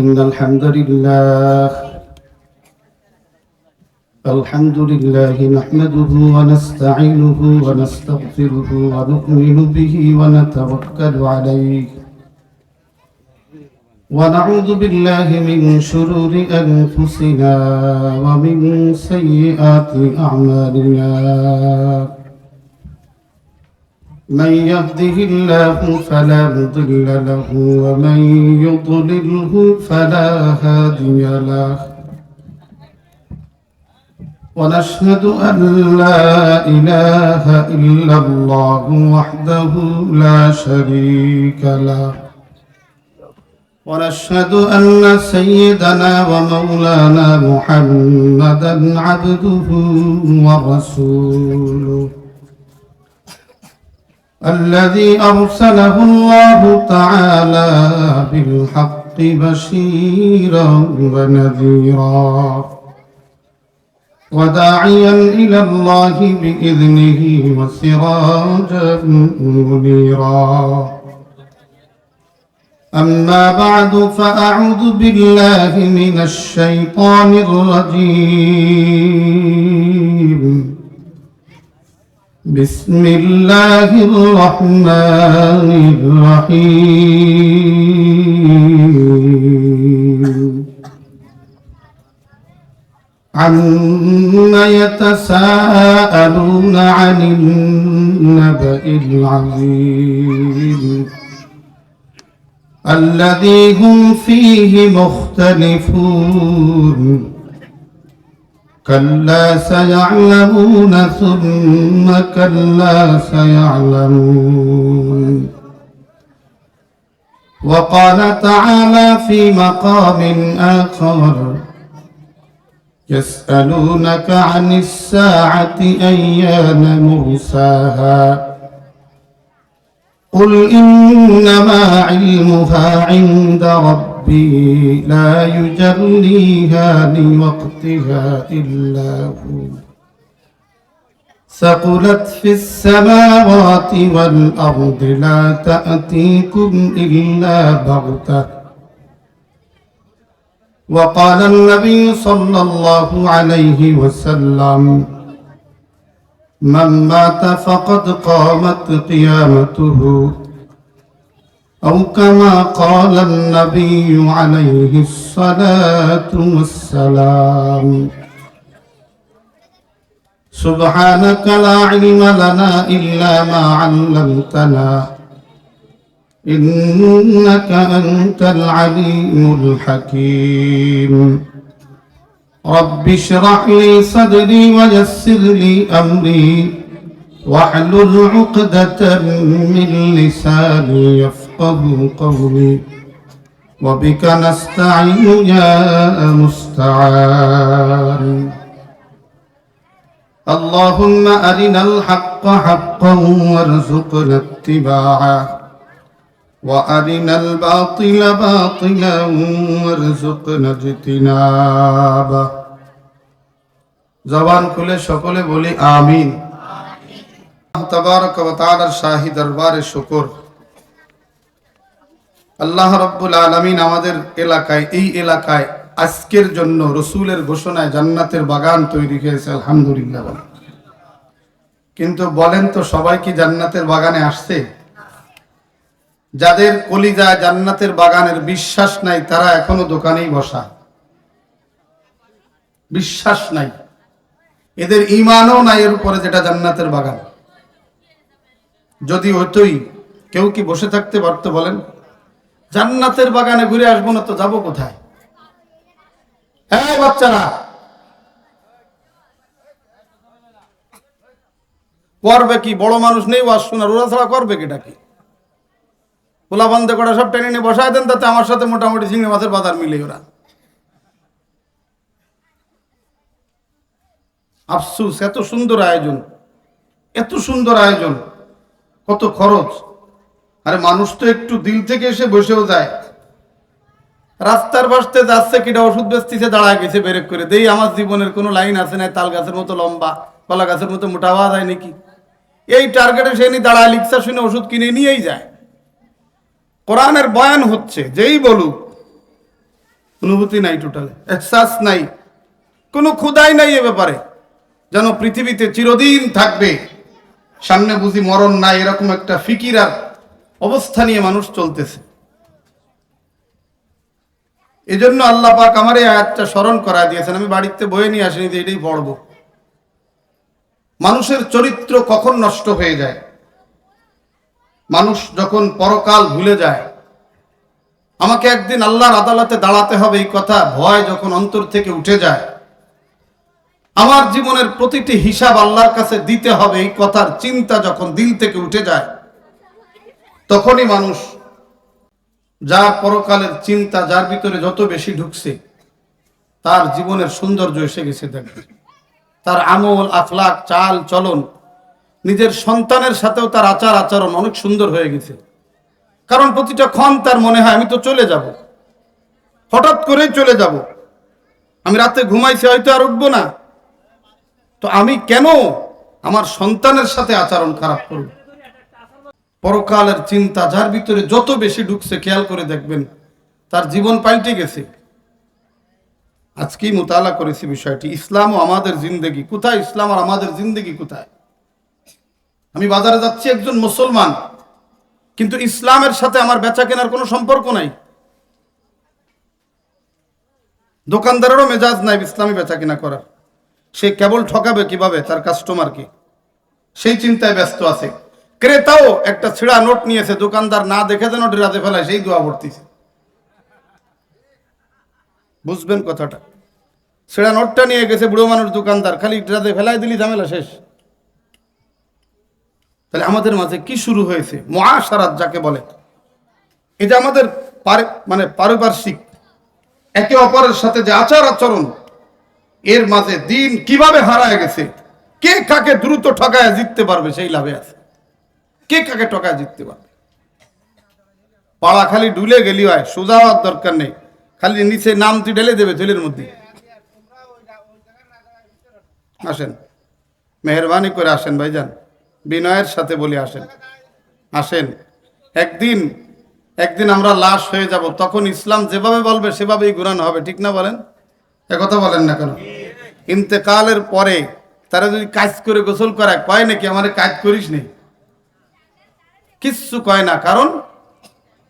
إن الحمد لله نحمده ونستعينه ونستغفره ونؤمن به ونتوكل عليه ونعوذ بالله من شرور أنفسنا ومن سيئات أعمالنا من يهده الله فلا مضل له ومن يضلله فلا هادي له ونشهد أن لا إله إلا الله وحده لا شريك له ونشهد أن سيدنا ومولانا محمدا عبده ورسوله الذي أرسله الله تعالى بالحق بشيرا ونذيرا وداعيا إلى الله بإذنه وسراجا منيرا أما بعد فأعوذ بالله من الشيطان الرجيم بسم الله الرحمن الرحيم عما يتساءلون عن النبأ العظيم الذي هم فيه مختلفون كلا سيعلمون ثم كلا سيعلمون وقال تعالى في مقام آخر يسألونك عن الساعة أيان مرساها قل إنما علمها عند ربي لا يجليها لوقتها إلا هو ثقلت في السماوات والأرض لا تأتيكم إلا بغتة وقال النبي صلى الله عليه وسلم من مات فقد قامت قيامته أو كما قال النبي عليه الصلاة والسلام سبحانك لا علم لنا إلا ما علمتنا إنك أنت العليم الحكيم رب اشرح لي صدري ويسر لي أمري واحلل عقدة من لساني يفقه قولي وبك نستعين يا مستعان اللهم أرنا الحق حقا وارزقنا اتباعه وأرنا الباطل باطلا وارزقنا اجتنابه জবান খুলে সকলে বলি আমিন। তাবারক ওয়া তাআলার শাহী দরবারে শুকর, আল্লাহ রাব্বুল আলামিন আমাদের এলাকায়, এই এলাকায় আজকের জন্য রাসূলের ঘোষণায় জান্নাতের বাগান তৈরি হয়েছে, আলহামদুলিল্লাহ। কিন্তু বলেন তো, সবাই কি জান্নাতের বাগানে আসছে? যাদের কলিজা জান্নাতের বাগানের বিশ্বাস নাই, তারা এখনো দোকানেই বসা, বিশ্বাস নাই, এদের ঈমানও নাই এর উপরে যেটা জান্নাতের বাগান। যদি হতোই, কেউ কি বসে থাকতে পারতো? বলেন, জান্নাতের বাগানে ঘুরে আসবো না তো যাবো কোথায়? হ্যাঁ বাচ্চারা, করবে কি? বড় মানুষ নেই ওয়াজ শোনার, ওরা ছাড়া করবে কিটা? কি পোলা বন্ধ করা সব টেনে নিয়ে বসায় দেন, তাতে আমার সাথে মোটামুটি চিংড়ি মাছের বাজার মিলে। ওরা আফসুস, এত সুন্দর আয়োজন, এত সুন্দর আয়োজন, কত খরচ। আরে মানুষ তো একটু দিল থেকে এসে বসেও যায়। রাস্তার বাসতে যাচ্ছে, কিটা ওষুধ বেচতেছে, দাঁড়ায় গেছে ব্রেক করে। দেই আমার জীবনের কোনো লাইন আছে না, তাল গাছের মতো লম্বা, কলা গাছের মতো মোটা হওয়া যায় নাকি? এই টার্গেটে সে নি দাঁড়ায়, লিখসা শুনে ওষুধ কিনে নিয়েই যায়। কোরআনের বয়ান হচ্ছে, যেই বলুক অনুভূতি নাই, টোটাল এহসাস নাই, কোনো ক্ষুধাই নাই এ ব্যাপারে, যেন পৃথিবীতে চিরদিন থাকবে, সামনে বুঝি মরণ নাই, এরকম একটা ফিকির আর অবস্থা নিয়ে মানুষ চলতেছে। এই জন্য আল্লাহ পাক আমার এই আয়াতটা স্মরণ করায় দিয়েছেন। আমি বাড়িতে বয়ে নিয়ে আসিনি যে এটাই পড়বো। মানুষের চরিত্র কখন নষ্ট হয়ে যায়, মানুষ যখন পরকাল ভুলে যায়। আমাকে একদিন আল্লাহর আদালতে দাঁড়াতে হবে, এই কথা ভয় যখন অন্তর থেকে উঠে যায়, আমার জীবনের প্রতিটি হিসাব আল্লাহর কাছে দিতে হবে, এই কথার চিন্তা যখন দিল থেকে উঠে যায়, তখনই মানুষ, যার পরকালের চিন্তা যার ভিতরে যত বেশি ঢুকছে, তার জীবনের সৌন্দর্য এসে গেছে। দেখবে তার আমল, আখলাক, চাল চলন, নিজের সন্তানের সাথেও তার আচার আচরণ অনেক সুন্দর হয়ে গেছে। কারণ প্রতিটা ক্ষণ তার মনে হয় আমি তো চলে যাব, হঠাৎ করেই চলে যাব, আমি রাতে ঘুমাইছি হয়তো আর উঠবো না, তো আমি কেন আমার সন্তানের সাথে আচরণ খারাপ করব? পরকালের চিন্তা যার ভিতরে যত বেশি ঢুকছে, খেয়াল করে দেখবেন তার জীবন পাল্টে গেছে। আজকেই মুতালা করেছি বিষয়টি, ইসলাম ও আমাদের জিন্দেগি কোথায়, ইসলাম আর আমাদের জিন্দেগি কোথায়। আমি বাজারে যাচ্ছি, একজন মুসলমান, কিন্তু ইসলামের সাথে আমার বেচা কেনার কোনো সম্পর্ক নাই। দোকানদারেরও মেজাজ নাই ইসলামী বেচা কেনা করার, সে কেবল ঠকাবে কিভাবে তার কাস্টমারকে, সেই চিন্তায় ব্যস্ত আছে। ক্রেতাও একটা ছিঁড়া নোট নিয়েছে, দোকানদার না দেখে যেন ডেরাতে ফেলায়, সেই দোয়া পড়তেছে। বুঝবেন কথাটা, ছিঁড়া নোটটা নিয়ে গেছে বুড়ো মানুষ দোকানদার, খালি ডেরাতে ফেলাই দিলি ঝামেলা শেষ। তাহলে আমাদের মাঝে কি শুরু হয়েছে? মুআশারাত যাকে বলে, এটা আমাদের পারিপার্শ্বিক একে অপরের সাথে যে আচার আচরণ, এর মাঝে দিন কিভাবে হারায় গেছে। কে কাকে দ্রুত ঠকায় জিততে পারবে সেই লাভে আছে, কে কাকে ঠকায় জিততে পারবে। পাড়া খালি ডুলে গেলি হয়, সোজা হওয়ার দরকার নেই, খালি নিচে নামটি ঢেলে দেবে ঝুলের মধ্যে। আসেন, মেহরবানি করে আসেন ভাইজান, বিনয়ের সাথে বলি আসেন, আসেন। একদিন আমরা লাশ হয়ে যাব, তখন ইসলাম যেভাবে বলবে সেভাবেই ঘুরানো হবে, ঠিক না বলেন? একথা বলেন না কেন? ইন্তেকালের পরে তারা যদি কাজ করে গোসল করায়, কয় নাকি আমারে কাজ করিস নি? কিচ্ছু কয় না, কারণ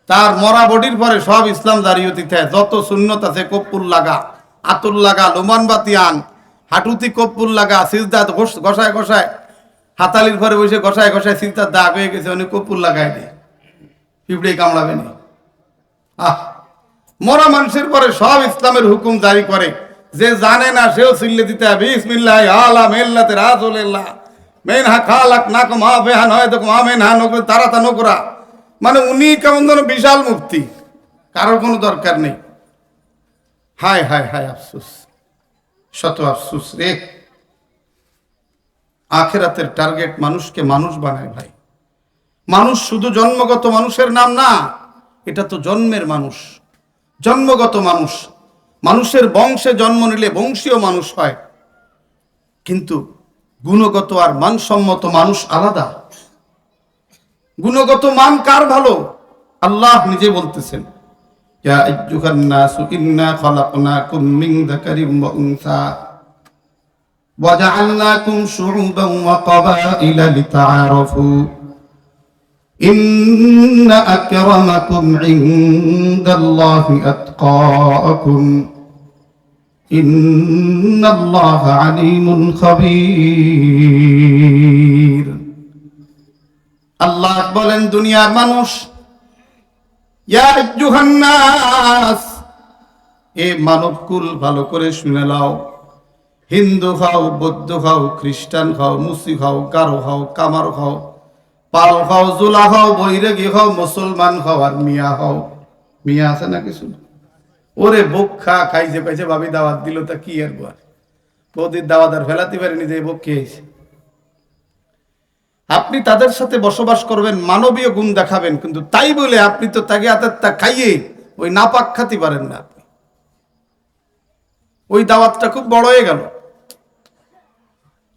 তার মরা বডির পরে সব ইসলাম দাঁড়িয়ে থাকে। যত সুন্নত আছে, কপ্পুর লাগা, আতুর লাগা, লোমান বাতি আন, হাঁটুতি কপ্পুর লাগা, সিজদা ঘষায় ঘষায়, হাতালির পরে বসে ঘষায় ঘষায় সিজদার দাগ হয়ে গেছে, অনেক কপ্পুর লাগায় দিয়ে পিঁপড়ে কামড়াবে না। মরা মানুষের পরে সব ইসলামের হুকুম জারি করে, যে জানে না সেও চিল্লে দিতে হবে বিসমিল্লাহ আলা মিল্লাতে রাসূলিল্লাহ মেনহা খালাকনাকুম আফিহা নয়দকুম আমিনহা নকরা তারাতা নকরা। মানে উনি কেমন যেন বিশাল মুক্তি, কারোর কোনো দরকার নেই। হায় হায় হায়, আফসোস, শত আফসোস রে। আখিরাতের টার্গেট মানুষকে মানুষ বানায় ভাই। মানুষ শুধু জন্মগত মানুষের নাম না, এটা তো জন্মের মানুষ, জন্মগত মানুষ। মানুষের বংশে জন্ম নিলে বংশীয় মানুষ হয়, কিন্তু গুণগত আর মানসম্মত মানুষ আলাদা। গুণগত মান কার ভালো? আল্লাহ নিজে বলতেছেন, ইয়া আইয়ুহান নাসু ইন্না খালাকনাকুম মিন যাকারিন ওয়া উনসা ওয়া জাআলনাকুম শুউবান ওয়া ক্বাবাইলা লিতাআরাফু ইন্না আকরামাকুম ইনদাল্লাহি আতকাকুম ইন্নাল্লাহা আলীমুন খাবীর। আল্লাহ বলেন, দুনিয়ার মানুষ, ইয়া আইয়ুহান নাস, এ মানবকুল ভালো করে শুনে নাও। হিন্দু খাও, বৌদ্ধ খাও, খ্রিস্টান খাও, মুসি খাও, গারো খাও, কামার খাও, পাল খাও, জোলা খাও, বৈরাগী খাও, মুসলমান খাও, আর মিয়া খাও। মিয়া আছে না কিছু? ওরে বক্ষা খাইছে পাইছে, ভাবি দাওয়াত দিল, তা কি আর বল, বৌদির দাওয়াত আর ফেলাতে পারেনি, যে বক খেয়েছে। আপনি তাদের সাথে বসবাস করবেন, মানবীয় গুণ দেখাবেন, কিন্তু তাই বলে আপনি তো তাকে আত্মা খাইয়ে ওই নাপাক খাতে পারেন না। আপনি ওই দাওয়াতটা খুব বড় হয়ে গেল।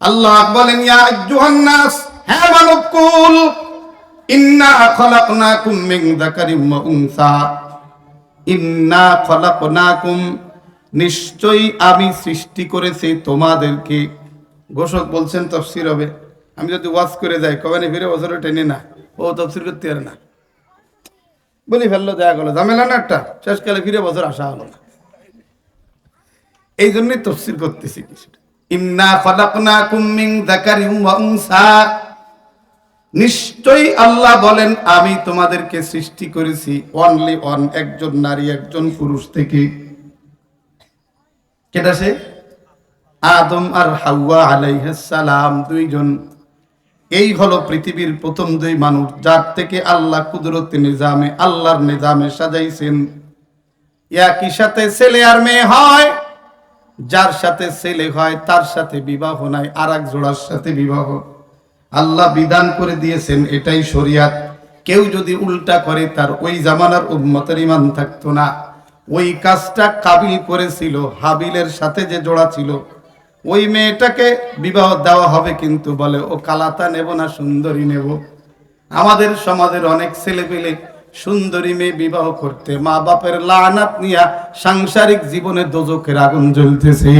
আল্লাহ বলেন, ইয়া আইয়ুহান নাস, হে মানবকুল, ইন্না খালাকনাকুম মিন যাকারিন ওয়া উনসা, ইন্না খলাকনাকুম, নিশ্চয়ই আমি সৃষ্টি করেছি তোমাদেরকে। ঘোষক বলছেন তাফসীর হবে। আমি যদি ওয়াজ করে যাই কবেনে ফিরে বছরে টেনে না, ও তাফসীর করতে পারে না, বলি ফেললো, দেখা গেলো ঝামেলা না একটা, শেষকালে ফিরে বছর আসা হলো না। এই জন্যই তাফসীর করতেছি কিছুটা। ইন্না খলাকনাকুম মিন যাকারিন ওয়া উনসা, নিশ্চয়ই আল্লাহ বলেন আমি তোমাদেরকে সৃষ্টি করেছি অনলি অন, একজন নারী একজন পুরুষ থেকে। কেটা সে? আদম আর হাওয়া আলাইহিস সালাম, দুইজন। এই হলো পৃথিবীর প্রথম দুই মানুষ যার থেকে আল্লাহ কুদরতি নিজামে, আল্লাহর নিজামে সাজাইছেন। একই সাথে ছেলে আর মেয়ে হয়, যার সাথে ছেলে হয় তার সাথে বিবাহ নাই, আর এক জোড়ার সাথে বিবাহ আল্লাহ বিধান করে দিয়েছেন, এটাই শরিয়াত। কেউ যদি উল্টা করে তার ওই জামানার উম্মতের ঈমান থাকতো না। ওই কাজটা কাবিল করেছিল, হাবিলের সাথে যে জোড়া ছিল, ওই মেয়েটাকে বিবাহ দেওয়া হবে, কিন্তু বলে ও কালাতা নেব না সুন্দরী নেব। আমাদের সমাজের অনেক ছেলে পেলে সুন্দরী মেয়ে বিবাহ করতে মা বাপের লানাত নিয়া সাংসারিক জীবনে দোজখের আগুন জ্বলতেছে।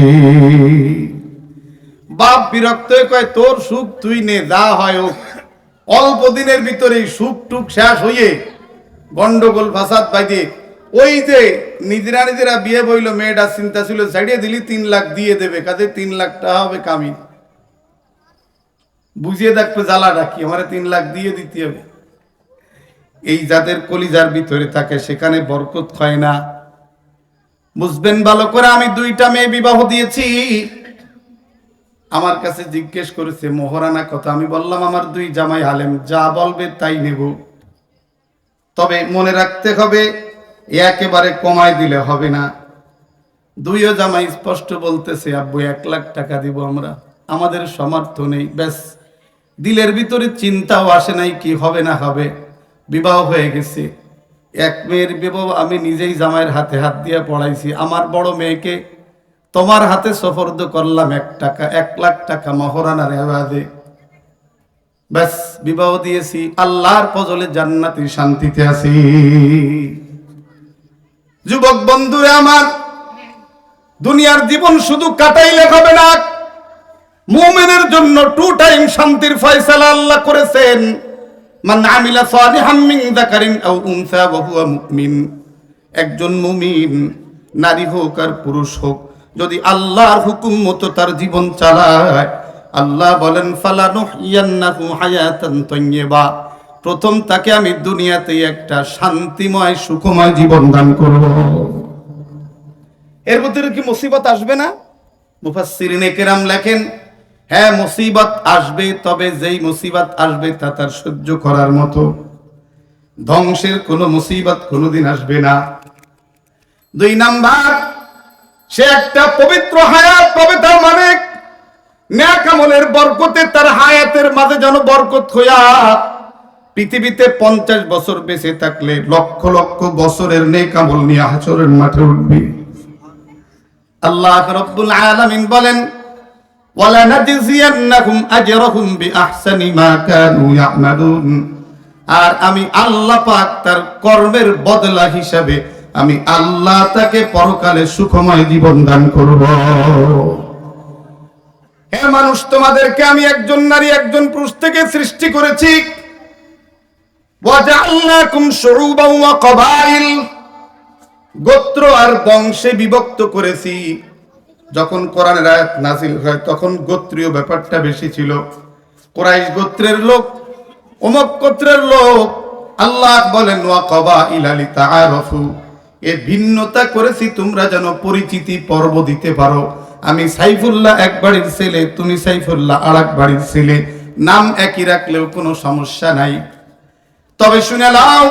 বাপ বিরক্ত হয়ে কয় তোর সুখ তুই নে, যা হয় হোক। অল্প দিনের ভিতরেই সুখ টুক শেষ হইয়ে গন্ডগোল ফাসাদ বাইদে, ওই যে নিজেরা নিজেরা বিয়ে বইল, মেয়েটা চিন্তা ছিল ছাড়িয়ে দিলি 3 লাখ দিয়ে দেবে, কাজে 3 লাখ টাকা হবে কামি। বুঝিয়ে দেখবে জ্বালাটা কি, আমার 3 লাখ দিয়ে দিতে হবে। এই যাদের কলিজার ভিতরে থাকে সেখানে বরকত হয় না। বুঝবেন ভালো করে, আমি 2টা মেয়ে বিবাহ দিয়েছি। আমার কাছে জিজ্ঞেস করেছে মোহরানা কত, আমি বললাম আমার 2 জামাই আলেম, যা বলবে তাই নেব। তবে মনে রাখতে হবে একেবারে কমায় দিলে হবে না। 2 জামাই স্পষ্ট বলতেছে আব্বু 1 লাখ টাকা দিব আমরা, আমাদের সামর্থ্য নেই। ব্যাস, দিলের ভিতরে চিন্তাও আসে নাই কি হবে না হবে। বিবাহ হয়ে গেছে। এক মেয়ের বিবাহ আমি নিজেই জামাইয়ের হাতে হাত দিয়ে পড়াইছি। আমার বড় মেয়েকে তোমার হাতে সফরদ করলাম 1 লাখ টাকা মহরানার এবাদে। ব্যাস, বিবাহ দিয়েছি, আল্লাহর ফজলে জান্নাতি শান্তিতে আছি। যুবক বন্ধুরা আমার, দুনিয়ার জীবন শুধু কাটাইলে হবে না। মুমিনের জন্য 2 টাইম শান্তির ফয়সালা আল্লাহ করেছেন। মান আমিলা সালিহাম মিন যাকারিন আও উনসা ওয়া হুয়া মুমিন, একজন মুমিন নারী হোক আর পুরুষ হোক, যদি আল্লাহর হুকুম মতো তার জীবন চালায়, আল্লাহ বলেন ফালানুহইয়ান্নাহু হায়াতান তাইয়্যিবা, প্রথম তাকে আমি দুনিয়াতে একটা শান্তিময় সুখময় জীবন দান করব। এর ভিতরে কি মুসিবত আসবে না? মুফাসসিরিনে কেরাম লেখেন, হ্যাঁ মুসিবত আসবে, তবে যেই মুসিবত আসবে তা তার সহ্য করার মতো। ধ্বংসের কোনো মুসিবত কোনোদিন আসবে না। 2 নাম্বার, সে একটা পবিত্র হায়াত পাবে, তার মানে নেক আমলের বরকতে তার হায়াতের মাঝে যেন বরকত হইয়া পৃথিবীতে 50 বছর বেঁচে থাকলে লক্ষ লক্ষ বছরের নেক আমল নিয়ে হাসরের মাঠে উঠবে। আল্লাহ রাব্বুল আলামিন বলেন ওয়ালা নাজজিয়ান্নাহুম আজরাহুম বিআহসানি মা কানু ইয়ামালুন, আর আমি আল্লাহ পাক তার কর্মের বদলা হিসাবে আমি আল্লাহ তাকে পরকালে সুখময় জীবন দান করব। হে মানুষ, তোমাদেরকে আমি একজন নারী একজন পুরুষ থেকে সৃষ্টি করেছি। ওয়াজআলনাকুম শুউবান ওয়া কবাইল, গোত্র আর বংশে বিভক্ত করেছি। যখন কোরআনের আয়াত নাযিল হয় তখন গোত্রীয় ব্যাপারটা বেশি ছিল। কুরাইশ গোত্রের লোক, অমুক গোত্রের লোক। আল্লাহ বলেন ওয়া কবাইলা লিতাআরাফু, এ ভিন্নতা করেছি তোমরা যেন পরিচিতি পর্ব দিতে পারো। আমি সাইফুল্লাহ এক বাড়ির ছেলে, তুমি সাইফুল্লাহ আরেক বাড়ির ছেলে, নাম একই রাখলেও কোনো সমস্যা নাই। তবে শুনে নাও,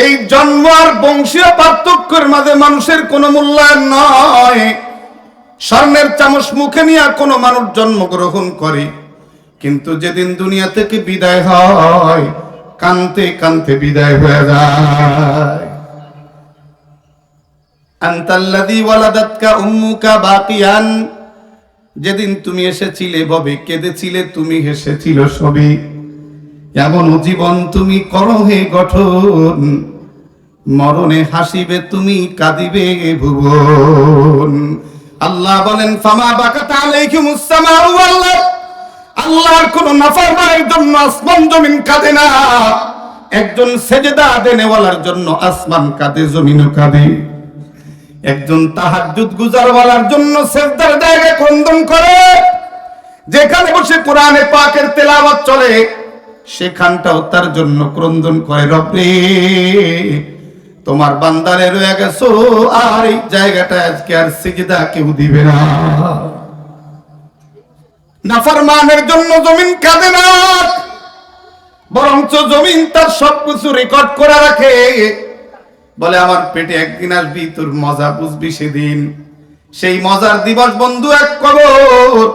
এই জন্ম আর বংশীয় পার্থক্যের মাঝে মানুষের কোনো মূল্যায়ন নয়। স্বর্ণের চামচ মুখে নিয়ে কোনো মানুষ জন্মগ্রহণ করে, কিন্তু যেদিন দুনিয়া থেকে বিদায় হয় কানতে কানতে বিদায় হয়ে যায়। আনতাল্লাযী ওয়ালাদাতকা উম্মুকা বাকিয়ান, যেদিন তুমি এসেছিলে ভবে কেঁদেছিলে, তুমি হেসেছিল সবই। এমন জীবন তুমি করো হে গঠন, মরণে হাসিবে তুমি, কাঁদিবে ভুবন। আল্লাহ বলেন ফামা বাকাত আলাইকুমুস সামাউ ওয়াল আরদ, আল্লাহর কোন নাফরমানের জন্য আসমান জমিন কাঁদে না, একজন সেজদা দেনেওয়ালার জন্য আসমান কাঁদে, জমিনও কাঁদে। একজন তাহাজ্জুদ গুজারওয়ালার জন্য সিজদার জায়গায় ক্রন্দন করে। যেখানে বসে কোরআনে পাকের তেলাওয়াত চলে সেখানটাও তার জন্য ক্রন্দন করে, রব্বে তোমার বান্দারে রয়ে গেছো, আর এই জায়গাটা আজকে আর সিজদা কেউ দিবে না। নাফরমানের জন্য জমিন কাঁদে না, বরঞ্চ জমিন তার সবকিছু রেকর্ড করে রাখে। বলে আমার পেটে একদিন আসবি, তোর মজা বুঝবি সেদিন। সেই মজার দিবস বন্ধু এক কবর।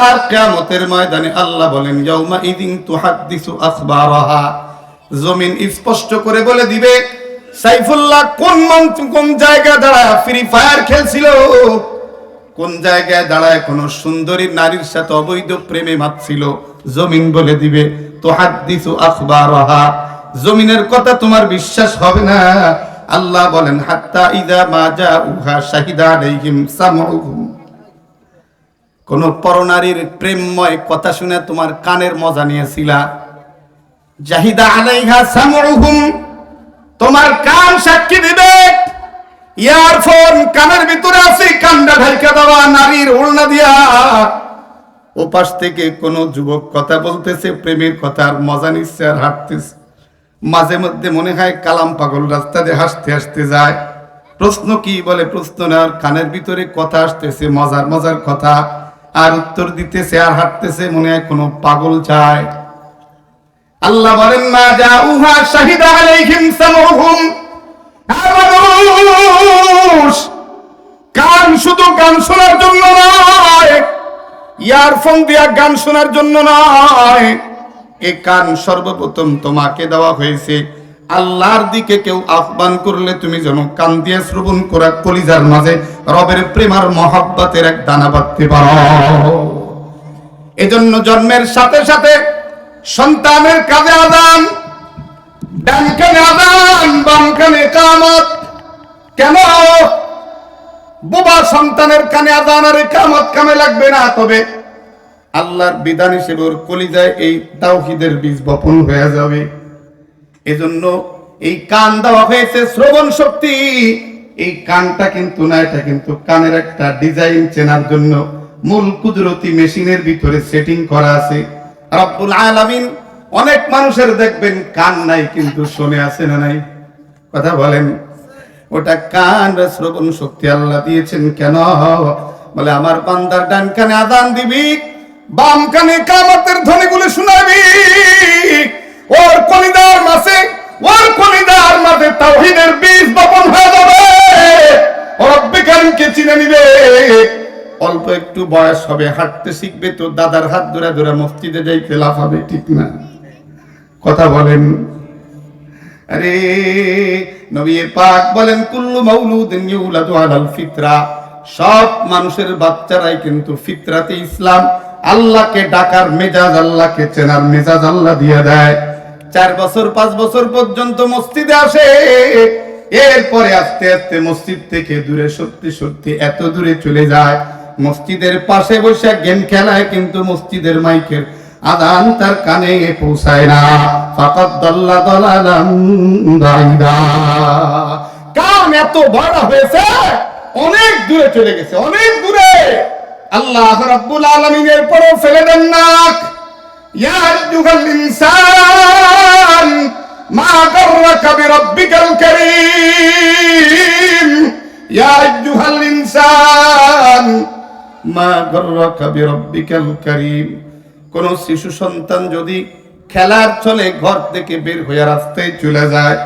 আর কিয়ামতের ময়দানে আল্লাহ বলেন ইয়াউমা ইদিন তুহাদ্দিসু আখবারাহা, জমিন স্পষ্ট করে বলে দিবে সাইফুল্লাহ কোন জায়গায় দাঁড়ায় ফ্রি ফায়ার খেলছিল, কোন জায়গায় দাঁড়ায় কোন সুন্দরী নারীর সাথে অবৈধ প্রেমে মাতছিল। জমিন বলে দিবে তুহাদ্দিসু আখবারাহা, জমিনের কথা তোমার বিশ্বাস হবে না। আল্লাহ বলেন হাত্তা ইযা মা জাউহা শাহিদা আলাইহিম সামউহুম, কোন পরনারীর প্রেমময় কথা শুনে তোমার কানের মজা নিয়েছিলা, জাহিদা আলাইহা সামউহুম, তোমার কান সাক্ষী দিবে। ইয়ারফোন কানের ভিতরে আছে, কানটা ঢাকা দেওয়া নারীর ওড়না দিয়া। ওপাশ থেকে কোন যুবক কথা বলতেছে, প্রেমের কথা, আর মজা নিচ্ছে আর হাঁটতেছে। মাঝে মধ্যে মনে হয় কালাম পাগল রাস্তা দিয়ে হাসতে হাসতে যায়। প্রশ্ন কি বলে প্রশ্ন নেওয়ার, কানের ভিতরে কথা আসতেছে, মজার মজার কথা, আর উত্তর দিতেছে আর হাঁটতেছে, মনে হয় কোনো পাগল চায়। আল্লাহ বলেন মা জাউহা শাহিদা আলাইহিম সামউহুম, মানুষ কান শুধু গান শোনার জন্য নয়, ইয়ারফোন দিয়া গান শোনার জন্য নয়। এই কান সর্বপ্রথম তোমাকে দেওয়া হয়েছে আল্লাহর দিকে কেউ আহ্বান করলে তুমি যেন কান দিয়ে শ্রবণ করা, কলিজার মাঝে রবের প্রেম আর মহব্বতের এক দানা বাঁধতে পারো। এজন্য জন্মের সাথে সাথে সন্তানের কাজে আযান, ডান কানে আযান, বাম কানে ইকামত। কেন? বোবা সন্তানের কানে আযান আর ইকামত কামে লাগবে না, তবে আল্লাহর বিধান হিসেবে ওর কলিজায় এই তাওহীদের বীজ বপন হয়ে যাবে। এজন্য এই কান দেওয়া হয়েছে শ্রবণ শক্তি। এই কানটা কিন্তু না, এটা কিন্তু কানের একটা ডিজাইন চেনার জন্য মূল কুদরতি মেশিনের ভিতরে সেটিং করা আছে। রব্বুল আলামিন অনেক মানুষের দেখবেন কান নাই কিন্তু শুনে আছে না নাই? কথা বলেন। ওটা কান বা শ্রবণ শক্তি আল্লাহ দিয়েছেন। কেন? বলে আমার বান্দার ডান কানে আযান দিবি, বাম কানে ইকামতের ধ্বনিগুলো শোনাবি, ওর কলিজার মাঝে তাওহীদের বীজ বপন হয়ে যাবে। রব্বে কারীমকে চিনে নিবে। অল্প একটু বয়স হবে, হাঁটতে শিখবে, তো দাদার হাত ধরে ধরে মসজিদে যাইতে লাফাবে, ঠিক না? কথা বলেন। আরে নবী পাক বলেন কুল্লু মাউলুদিন ইউলাদু আলাল ফিতরা, সব মানুষের বাচ্চারাই কিন্তু ফিতরাতে ইসলাম, আল্লাহকে ডাকার মেজাজ, আল্লাহকে চেনার মেজাজ আল্লাহ দিয়ে দেয়। 4 বছর 5 বছর পর্যন্ত মসজিদে আসে, এরপরে আস্তে আস্তে মসজিদ থেকে দূরে সত্যি সত্যি এত দূরে চলে যায়, মসজিদের পাশে বসে গেম খেলায়, কিন্তু মসজিদের মাইকের আযান তার কানে পৌঁছায় না। ফাকাদ দাল্লা দালালাম বাঈদা, কান এত বড় হয়েছে, অনেক দূরে চলে গেছে, অনেক দূরে। আল্লাহ রাব্বুল আলামিনের পরও ফেলে দেন না। ইয়া আইয়ুহাল ইনসান মা গাররাকা বিরাব্বিকাল কারীম, ইয়া আইয়ুহাল ইনসান মা গাররাকা বিরাব্বিকাল কারীম। কোন শিশু সন্তান যদি খেলার চলে ঘর থেকে বের হয়ে রাস্তায় চলে যায়,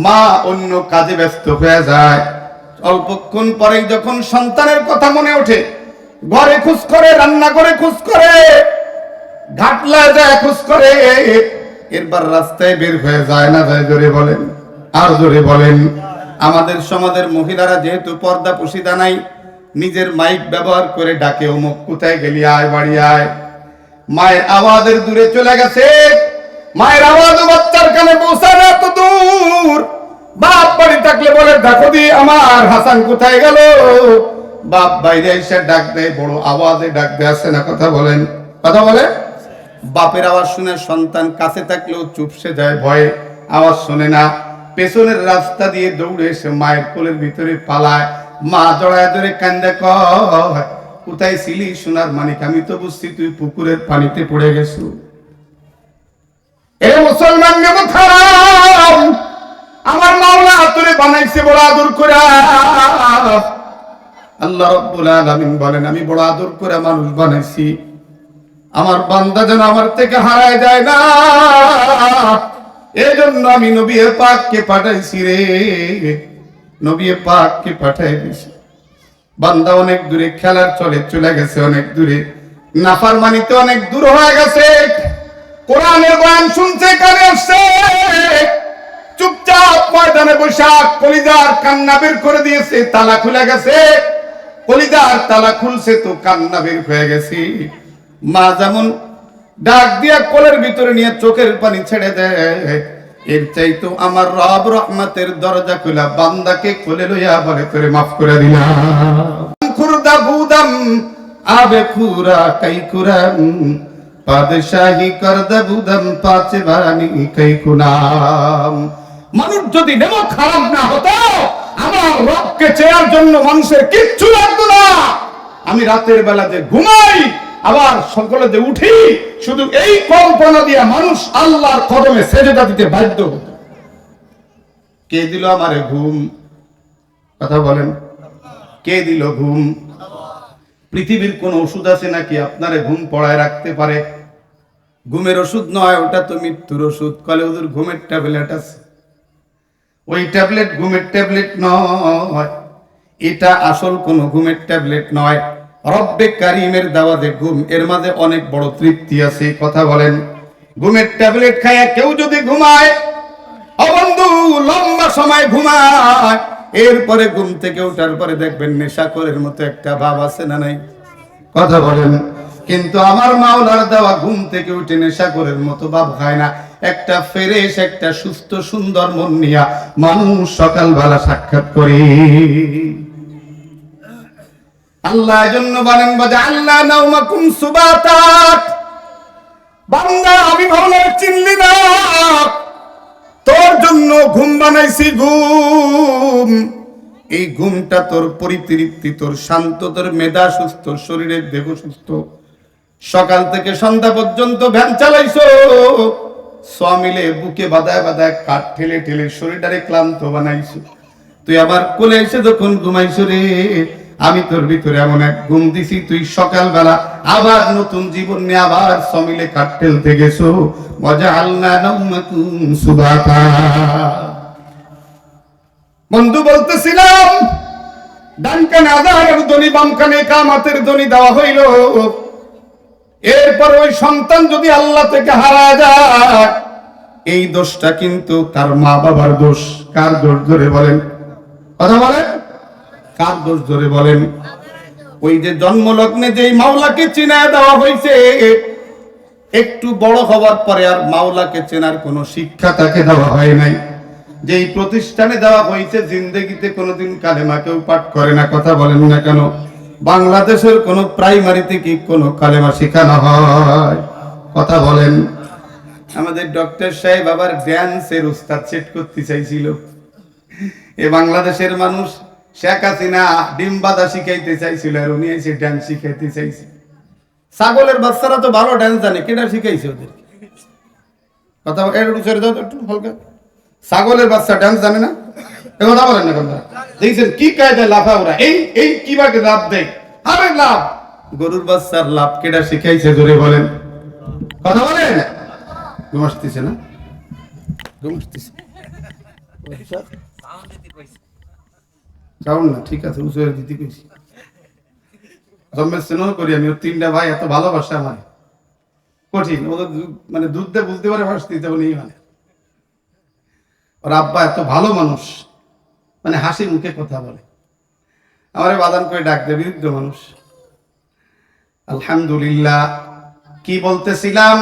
মা অন্য কাজে ব্যস্ত হয়ে যায়, অল্পক্ষণ পরেই যখন সন্তানের কথা মনে ওঠে, ঘরে খোঁজ করে, রান্না করে খোঁজ করে, ঘাটলায় যায় খোঁজ করে, এরবার রাস্তায় বের হয়ে যায় না যায়? জোরে বলেন, আর জোরে বলেন। আমাদের সমাজের মহিলারা যেহেতু পর্দা পুশিদা নাই, নিজের মাইক ব্যবহার করে ডাকে, অমুক কোথায় গেলি, আয় বাড়ি আয়। মায়ের আওয়াজের দূরে চলে গেছে, মায়ের আওয়াজ বাচ্চার কানে পৌঁছায় না, এত দূর। বাপ বাড়ি থাকলে বলে দেখো দি আমার হাসান কোথায় গেল। বাপ বাইরে এসে ডাক দেয়, বড় আওয়াজে ডাক দেয়, আসে না? কথা বলেন, কথা বলে। বাপের আওয়াজ শুনে সন্তান কাছে থাকলেও চুপসে যায়, ভয়ে আওয়াজ শোনে না। পেছনের রাস্তা দিয়ে দৌড়ে এসে মায়ের কোলের ভিতরে পালায়। মা জড়ায় ধরে কান্দে, কয় কোথায় ছিলি সোনার মানিক? আমি তো বুঝছি তুই পুকুরের পানিতে পড়ে গেছো। এ মুসলমান নেমো খারাপ, আমার মাওলা তোরে বানাইছে বড় আদর করে। আল্লাহ রাব্বুল আলামিন বলেন, আমি বড় আদর করে মানুষ বানাইছি, আমার বান্দা যেন আমার থেকে হারায় যায় না, এজন্য আমি নবী পাককে পাঠাইছি রে, নবী পাককে পাঠাই দিছি। বান্দা অনেক দূরে খেলার চলে চলে গেছে, অনেক দূরে নাফরমানিতে অনেক দূর হয়ে গেছে। কোরআনের বয়ান শুনছে, কানে আসছে, চুপচাপ ময়দানে বৈশাখ কলিজার কান্না বের করে দিয়েছে। তালা খুলে গেছে, কলিজার তালা খুলছে তো কান্না বের হয়ে গেছে। মা যেমন ডাক দিয়া কোলের ভিতরে নিয়ে চোখের পানি ছেড়ে দেয়, এর চাইতো আমার রব রহমতের দরজা খুলা বান্দাকে কোলে লইয়া বলে তোরে মাফ করে দিলাম। খুরদা বুদাম আবে খুরা কাই কুরাম পাদশাহী করদা বুদাম পাঁচে বারানি কাই কুনাম। মানুষ যদি নেমো খারাপ না হতো, আমার রবকে চেয়ার জন্য মানুষের কিচ্ছু লাগতো না। আমি রাতের বেলা যে ঘুমাই, আবার সকালে যে উঠি, শুধু এই কল্পনা দিয়া মানুষ আল্লাহর কদমে সেজদা দিতে বাধ্য হতো। কে দিল আমারে ঘুম? কথা বলেন, কে দিল ঘুম? পৃথিবীর কোন ওষুধ আছে নাকি আপনারে ঘুম পড়ায় রাখতে পারে? ঘুমের ওষুধ নয়, ওটা তো মৃত্যুর ওষুধ। কলে ওদের ঘুমের ট্যাবলেট আছে, ওই ট্যাবলেট ঘুমের ট্যাবলেট নয়, এটা আসল কোন ঘুমের ট্যাবলেট নয়। রব্বে কারিমের দাওয়াতে ঘুম, এর মাঝে অনেক বড় তৃপ্তি আছে। কথা বলেন, ঘুমের ট্যাবলেট খায়া কেউ যদি ঘুমায়, ও বন্ধু লম্বা সময় ঘুমায়, এরপরে ঘুম থেকে ওঠার পরে দেখবেন নেশাখোরের মতো একটা ভাব আছে না নাই? কথা বলেন। কিন্তু আমার মাওলার দেওয়া ঘুম থেকে উঠে নেশাখোরের মতো ভাব খায় না। একটা ফ্রেশ, একটা সুস্থ সুন্দর মন নিয়া মানুষ সকালবেলা সাক্ষাৎ করে। আল্লাহ এজন্য বলেন, বাজা আল্লাহ নাউমাকুম সুবাতাত। বান্দা আমি মাওলা চিনলি না, তোর জন্য ঘুম বানাইছি ঘুম। এই ঘুমটা তোর পরিতৃপ্তি, তোর শান্ত, তোর মেধা সুস্থ, শরীরের দেহ সুস্থ। সকাল থেকে সন্ধ্যা পর্যন্ত ভ্যান চালাইছো, মিলে বুকে বাদায় বাদায় কাঠ ঠেলে ঠেলে শরীরটারে ক্লান্ত বানাইছো। তুই আবার কোলে এসে যখন ঘুমাইছো রে, আমি তোর ভিতরে এমন এক ঘুম দিছি, তুই সকালবেলা আবার নতুন জীবন নিয়ে আবার সমিলে কাঠ ঠেলতে গেছো। মজা আল্লাহ নাউমাকুম সুবাতা। বন্ধু বলতেছিলাম, ডান কানে আযানের ধ্বনি, বাম কানে ইকামতের ধ্বনি দেওয়া হইল। এরপর ওই সন্তান যদি আল্লাহ থেকে হারা যায়, এই দোষটা কিন্তু তার মা বাবার দোষ। কার দোষ ধরে বলেন? কথা বলেন, কার দোষ ধরে বলেন? ওই যে জন্মলগ্নে যেই মাওলাকে চিনায় দেওয়া হয়েছে, একটু বড় হওয়ার পরে আর মাওলাকে চেনার কোনো শিক্ষা তাকে দেওয়া হয় নাই। যেই প্রতিষ্ঠানে দেওয়া হয়েছে, জিন্দেগিতে কোনোদিন কালেমা কেউ পাঠ করে না। কথা বলেন না কেন? বাংলাদেশের কোন প্রাইমারিতে কি কোনো কালেমা শেখানো হয়? কথা বলেন। আমাদের ডক্টর সাহেব আবার ড্যান্সের উস্তাদ সেট করতে চাইছিল। এ বাংলাদেশের মানুষ শেখ হাসিনা ডিম বাঁধা শিখাইতে চাইছিল, আর উনি এসে ড্যান্স শিখাইতে চাইছে। ছাগলের বাচ্চারা তো ভালো ড্যান্স জানে, কেটা শিখাইছে ওদের? কথা একটু ছেড়ে দাও একটু হালকা। ছাগলের বাচ্চা ড্যান্স জানে না, এ কথা বলেন না কথা। দেখছেন কি কায়দায় লাফা ওরা, এই এই কিভাবে লাভ দেয়। আরে লাভ, গরুর বাচ্চার লাভ কেটা শিখাইছে জোরে বলেন? কথা বলেন। ঘুম আসতেছে না? ঘুম আসতেছে না? ঠিক আছে, উঁচুয়ে দিতে কইছি। জন্মের স্নেহ করি আমি। ওর তিনটা ভাই এত ভালোবাসে আমার, কঠিন। ওদের মানে দুধ দিয়ে বুঝতে পারে ভাসতে নেই। মানে ওর আব্বা এত ভালো মানুষ, মানে হাসি মুখে কথা বলে। আমারে বাদান করে ডাক দেয়, বিরুদ্ধ মানুষ। আলহামদুলিল্লাহ। কি বলতেছিলাম?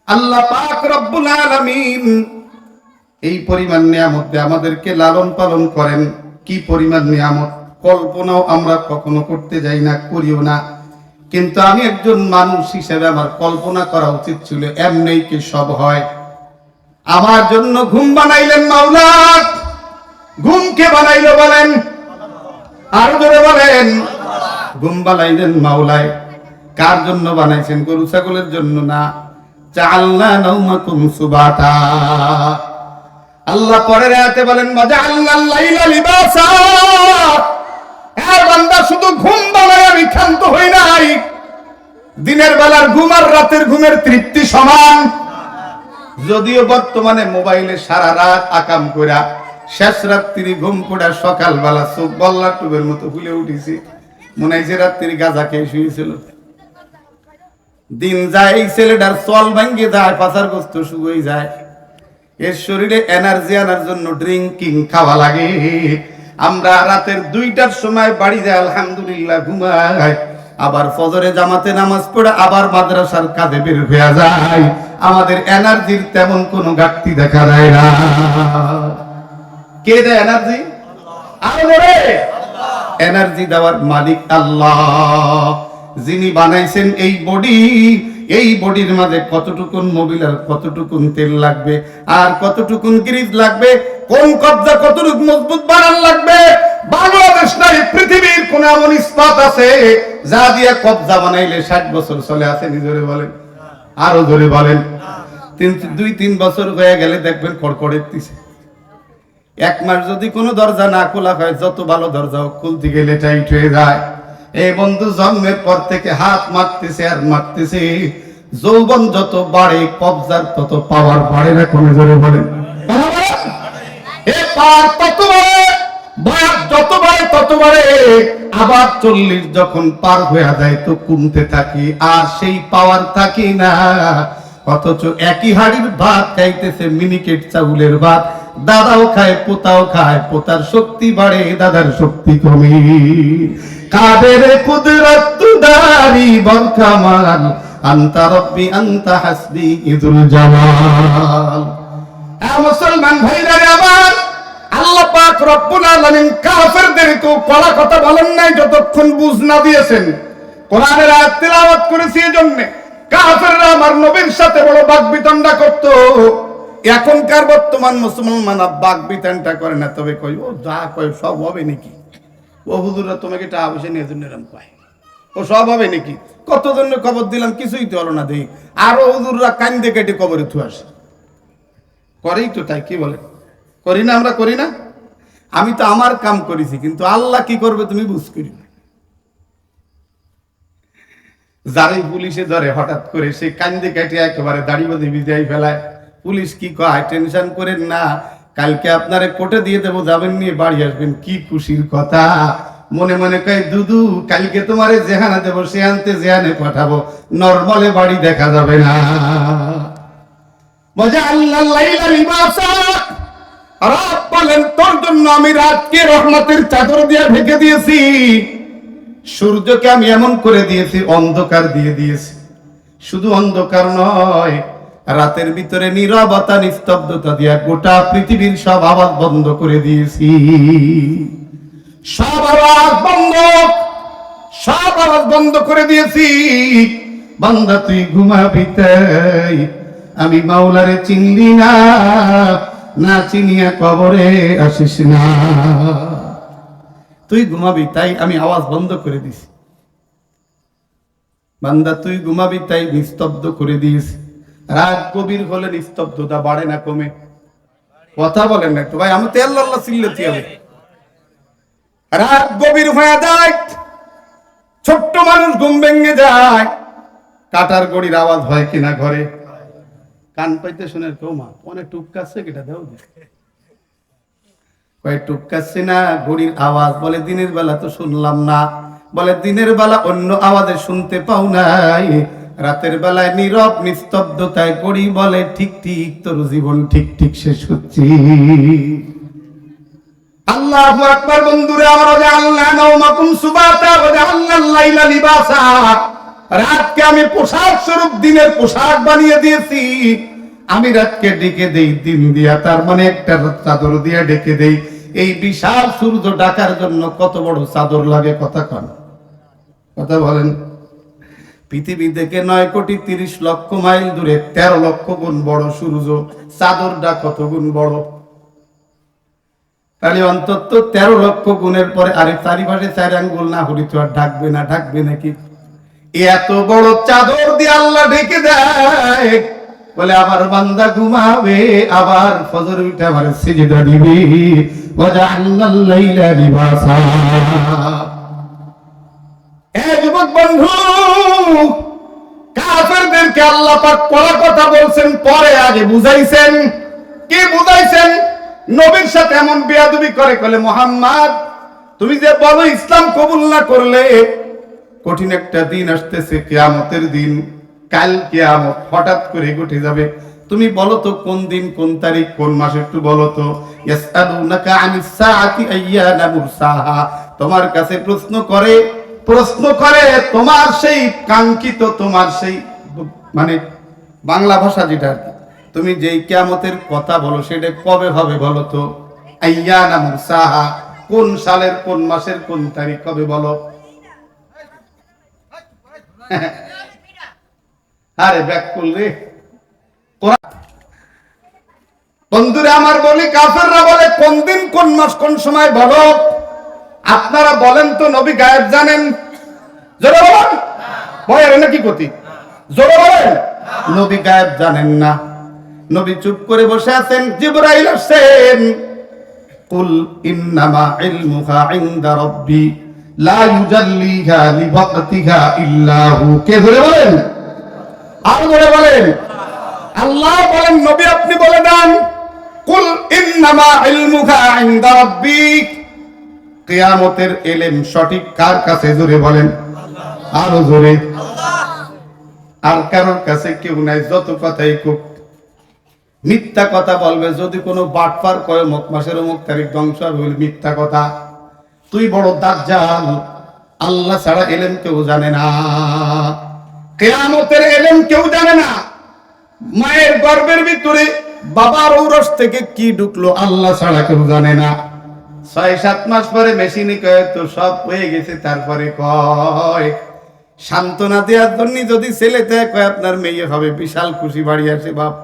আল্লাহ পাক রব্বুল আলামিন এই পরিমাণ নিয়ামত আমাদেরকে লালন পালন করেন। কি পরিমাণ নিয়ামত, কল্পনাও আমরা কখনো করতে যাই না, করিও না। কিন্তু আমি একজন মানুষ হিসেবে আমার কল্পনা করা উচিত ছিল এমনিই কি সব হয়। আমার জন্য ঘুম বানাইলেন মাওলা। ঘুমকে বানাইলো বলেন, আর জোরে বলেন। ঘুম বানাইলেন মাওলায়। কার জন্য বানাইছেন? গরু ছাগলের জন্য না। জাআলনা নাওমাকুম সুবাতা। আল্লাহ পরের আয়াতে বলেন ওয়াজআলনাল লাইলা লিবাসা। হ্যাঁ বান্দা, শুধু ঘুম বানায় আমি ক্ষান্ত হই নাই। দিনের বেলার ঘুম আর রাতের ঘুমের তৃপ্তি সমান। যদিও বর্তমানে মোবাইলে সারা রাত আকাম কইরা শেষ রাত্রি ঘুম পড়া সকালবেলা চোখ বল্লা টুবের মতো ফুলে উঠেছি, মনে হয় যে রাত্রি গাঁজা খেয়ে শুয়েছিল। দিন যায়, এই ছেলেটার চল ভাঙ্গে যায়, পাচার গোস্ত শুকিয়ে যায়। এর শরীরে এনার্জি আনার জন্য ড্রিঙ্কিং খাওয়া লাগে। আমরা রাতের 2টার সময় বাড়ি যাই, আলহামদুলিল্লাহ ঘুমাই। আবার ফজরে জামাতে নামাজ পড়ে আবার মাদ্রাসার কাজে বের হয়ে যায়। আমাদের এনার্জির তেমন কোনো ঘাটতি দেখা যায় না। কে দেয় এনার্জি? এনার্জি দেওয়ার মালিক আল্লাহ। যিনি বানাইছেন এই বডি, এই বডির মাঝে কতটুকুন মোবিল আর কতটুকুন তেল লাগবে, আর কতটুকুন গ্রিজ লাগবে, কোন কবজা কতটুকু মজবুত বানান লাগবে, বাংলাদেশ নাই পৃথিবীর কোন এমন ইস্পাত আছে যা দিয়ে কবজা বানাইলে 60 বছর চলে। আছে নিজরে বলেন, আরো জোরে বলেন। 2-3 বছর হয়ে গেলে দেখবেন কড়কড়ে দিচ্ছে। 1 মাস যদি কোনো দরজা না খোলা হয়, যত ভালো দরজাও খুলতে গেলে টাইট হয়ে যায়। এই বন্ধু জন্মের পর থেকে হাত মারতেছে আর মারতেছে। যৌবন যত বাড়ে কবজার তত পাওয়ার বাড়ে না। কোন জোরে বলেন, তত বাড়ে, বয়স যত বাড়ে তত বাড়ে। আবার 40 যখন পার হয়ে যায় তো কমতে থাকি, আর সেই পাওয়ার থাকি না। অথচ একই হাড়ির ভাত খাইতেছে মিনিকেট চাউলের ভাত। দাদাও খায়, পোতাও খায়, পোতার শক্তি বাড়ে, দাদার শক্তি কমে। কাদের কুদরত তুদারি বল কামাল, আনতা রব্বি আনতা হাসবি ইদুল জামাল। মুসলমান ভাইরা আমার, আল্লাহ পাক রব্বুল আলামিন কাফেরদেরকে কড়া কথা বলেন নাই যতক্ষণ বুঝ না দিয়েছেন। কোরআনের আয়াত তেলাওয়াত করেছি এজন্য কাফেররা আমার নবীর সাথে বড় বাকবিতণ্ডা করত। এখনকার বর্তমান মুসলমান বাকবিতণ্ডা করে না, তবে কই ও যা কয় সব হবে নাকি, ও হুজুররা তোমাকে টাকা পয়সা নিয়ে জন্য এরকম কয়, ও সব হবে নাকি, কতজন্য কবর দিলাম কিছুই তো হলো না। দেখি আরো হুজুররা কান্দে কেটে কবরে থু আসে, করেই তো তাই। কি বলে করি না? আমরা করি না? আমি তো আমার কাম করেছি, কিন্তু আল্লাহ কি করবে তুমি বুঝ করি না। যারাই পুলিশে ধরে হঠাৎ করে সে কান্দে কেটে একেবারে দাড়ি বাঁধি বিদায় ফেলায়। পুলিশ কি কয়, টেনশন করেন না, কালকে আপনারে কোর্টে দিয়ে দেবো, যাবেন নিয়ে বাড়ি আসবেন। কি খুশির কথা। মনে মনে কয় দুদু কালকে তোমারে জেহানে দেবো, সে আনতে জেহানে পাঠাবো, নরমালে বাড়ি দেখা যাবে না। মজা আল্লাহ লাইলা লিবাসা। রব বলেন তোর জন্য আমি রাতকে রহমতের চাদর দিয়ে ঢেকে দিয়েছি, সূর্যকে আমি এমন করে দিয়েছি, অন্ধকার দিয়ে দিয়েছি। শুধু অন্ধকার নয়, রাতের ভিতরে নীরবতা নিস্তব্ধতা দিয়া গোটা পৃথিবীর সব আওয়াজ বন্ধ করে দিয়েছি। সব আওয়াজ বন্ধ, সব আওয়াজ বন্ধ করে দিয়েছি। বান্দা তুই ঘুমাবি তাই, আমি মাওলারে চিনলি না, না চিনিয়া কবরে আসিস না। তুই ঘুমাবি তাই আমি আওয়াজ বন্ধ করে দিছি। বান্দা তুই ঘুমাবি তাই নিস্তব্ধ করে দিয়েছি। রাত গভীর হলে নিস্তব্ধতা বাড়ে না কমে? কথা বলেন না একটু ভাই, আমি তো আল্লাহ চিল্লাতে হবে। রাত গভীর হয়ে যায়, ছোট্ট মানুষ ঘুম ভেঙে যায়, কাটার গড়ির আওয়াজ হয় কিনা ঘরে? কান পাইতে শুনে কেউ মা অনেক টুকাচ্ছে কিটা দেও, কয় টুকাচ্ছে না, ঘড়ির আওয়াজ। বলে দিনের বেলা তো শুনলাম না। বলে দিনের বেলা অন্য আওয়াজে শুনতে পাও নাই, রাতের বেলায় নীরব নিস্তব্ধতায় ঘড়ি বলে ঠিক ঠিক তোর জীবন ঠিক ঠিক শেষ হচ্ছে। আল্লাহু আকবার। বন্ধুরা আমার, আল্লাহ নাওমাকুম সুবাতা ওয়া জাআলনাল লাইলা লিবাসা। রাতকে আমি পোশাক স্বরূপ দিনের পোশাক বানিয়ে দিয়েছি। আমি রাতকে ডেকে দেই দিন দিয়া, তার মানে একটা চাদর দিয়া ডেকে দেই। এই বিশাল সূর্য ঢাকার জন্য কত বড় চাদর লাগে, কথা কন, কথা বলেন। পৃথিবী থেকে 9,30,00,000 মাইল দূরে 13 লক্ষ গুণ বড় সূর্য, চাদরটা কত গুণ বড়। তাহলে অন্তত 13 লক্ষ গুণের পরে আরে চারিপাশে 4 আঙ্গুল না হলে তো আর ঢাকবে না, ঢাকবে নাকি? এত বড় চাদর দিয়ে আল্লাহ ঢেকে দেয়, বলে আবার বান্দা ঘুমাবে, আবার ফজর উঠে আবার সিজদা দিবে। ওয়াজআলনাল লাইলা লিবাসা। যুবক বন্ধু, কাফেরদেরকে আল্লাহ পাক পড়া কথা বলছেন, পরে আগে বুঝাইছেন। কি বুঝাইছেন? নবীর সাথে এমন বেয়াদবি করে বলে, মুহাম্মদ তুমি যে বলো ইসলাম কবুল না করলে কঠিন একটা দিন আসতেছে, কিয়ামতের দিন। কাল কিয়ামত হঠাৎ করে ঘটে যাবে। তুমি বলো তো কোন দিন, কোন তারিখ, কোন মাস, একটু বলো তো। ইয়াসআলুনাকা আনিস সাআতি আইয়ানা মুরসাহা। তোমার কাছে প্রশ্ন করে তোমার সেই কাঙ্ক্ষিত, তোমার সেই মানে বাংলা ভাষা যেটা আর কি, তুমি যেই কিয়ামতের কথা বলো সেটা কবে হবে বলো তো। আইয়ানা মুরসাহা, কোন সালের, কোন মাসের, কোন তারিখ কবে বলো। আরে ব্যাকুল রে। বন্ধুরা আমার বলি, কাফেররা বলে কোন দিন, কোন মাস, কোন সময় বলো। আপনারা বলেন তো নবী গায়েব জানেন? জোরে বলেন। ভয়ের নাকি গতি? জোরে বলেন। নবী গায়েব জানেন না। নবী চুপ করে বসে আছেন, জিবরাইল আসেন। কুল ইন্নামা ইলমুহা ইনদা রাব্বি লা ইউজাল্লিহা লিওয়াক্তিহা ইল্লা হু। কে ধরে বলেন? আর ধরে বলেন। আল্লাহ বলেন, নবী আপনি বলে দেন, কুল ইন্নামা ইলমুহা ইনদা রাব্বি। কিয়ামতের ইলম সঠিক কার কাছে? জোরে বলেন। আরো জোরে। আর কারোর কাছে কেউ নাই। যত কথাই কোক, মিথ্যা কথা বলবে। যদি কোনো বাটপার কয় অমুক মাসের অমুক তারিখ ধ্বংস হবে, মিথ্যা কথা। তুই বড় দাজ্জাল। আল্লাহ ছাড়া ইলম কেউ জানে না, কিয়ামতের ইলম কেউ জানে না। মায়ের গর্ভের ভিতরে বাবার ঔরস থেকে কি ঢুকলো আল্লাহ ছাড়া কেউ জানে না। 6-7 মাস পরে মেশিনে কয় তো সব হয়ে গেছে, তারপরে কয় সান্ত্বনা দেওয়ার জন্য যদি ছেলেতে কয় আপনার মেয়ে হবে, বিশাল খুশি, বাড়ি আসে বাপ।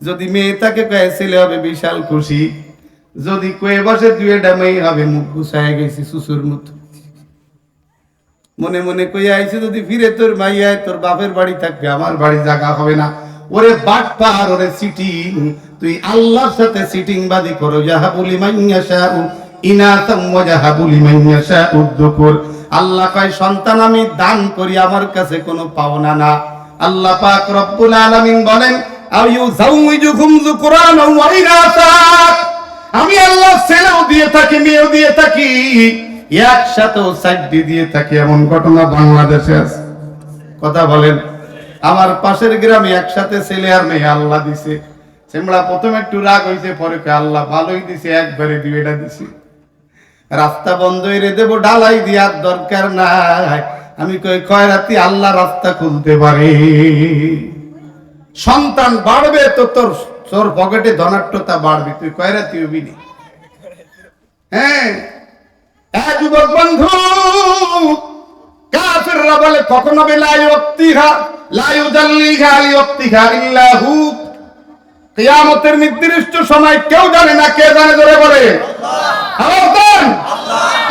যদি মেয়ে তাকে কয় ছেলে হবে, বিশাল খুশি। যদি কয়ে বসে 2টা মেয়ে হবে, মুখ গুছায় গেছি সুসুর মতো। মনে মনে কই আইছে যদি ফিরে তোর মাইয়ায় তোর বাপের বাড়ি থাকবে, আমার বাড়ি জায়গা হবে না। ওরে বাটপার, ওরে সিটিং, তুই আল্লাহর সাথে সিটিং বাদি করো। ইয়াহাবুলি মাইয়াশাউ ইনাতাম ওয়া ইয়াহাবুলি মাইয়াশাউ যুকুর। আল্লাহ কয় সন্তান আমি দান করি, আমার কাছে কোনো পাওনা না। আল্লাহ পাক রব্বুল আলামিন বলেন, আও ইউযাউযুকুম যুকরান ওয়া ইনাসা। আমি আল্লাহ ছেলেও দিয়ে থাকি, মেয়েও দিয়ে থাকি, একসাথেও সাইডি দিয়ে থাকি। এমন ঘটনা বাংলাদেশে আছে, কথা বলেন। আমার পাশের গ্রামে একসাথে ছেলে আর মেয়ে আল্লাহ দিছে। সেমড়া প্রথমে একটু রাগ হইছে, পরে আল্লাহ ভালোই দিছে, একবারে 2টা দিছে। রাস্তা বন্ধ করে দেবো, ঢালাই দেওয়ার দরকার নাই। আমি কই খয়রাতি আল্লাহ রাস্তা খুলতে পারে। সন্তান বাড়বে তো তোর পকেটে ধনাট্যতা বাড়বে, তুই খয়রাতি হবি না। হ্যাঁ, যুবক বন্ধু, কাফেররা বলে কখনো লা ইউক্তিহা লা ইউজাল্লিহা লিওয়াক্তিহা ইল্লা হু। কিয়ামতের নির্দিষ্ট সময় কেউ জানে না। কে জানে? জোরে বলে আল্লাহ।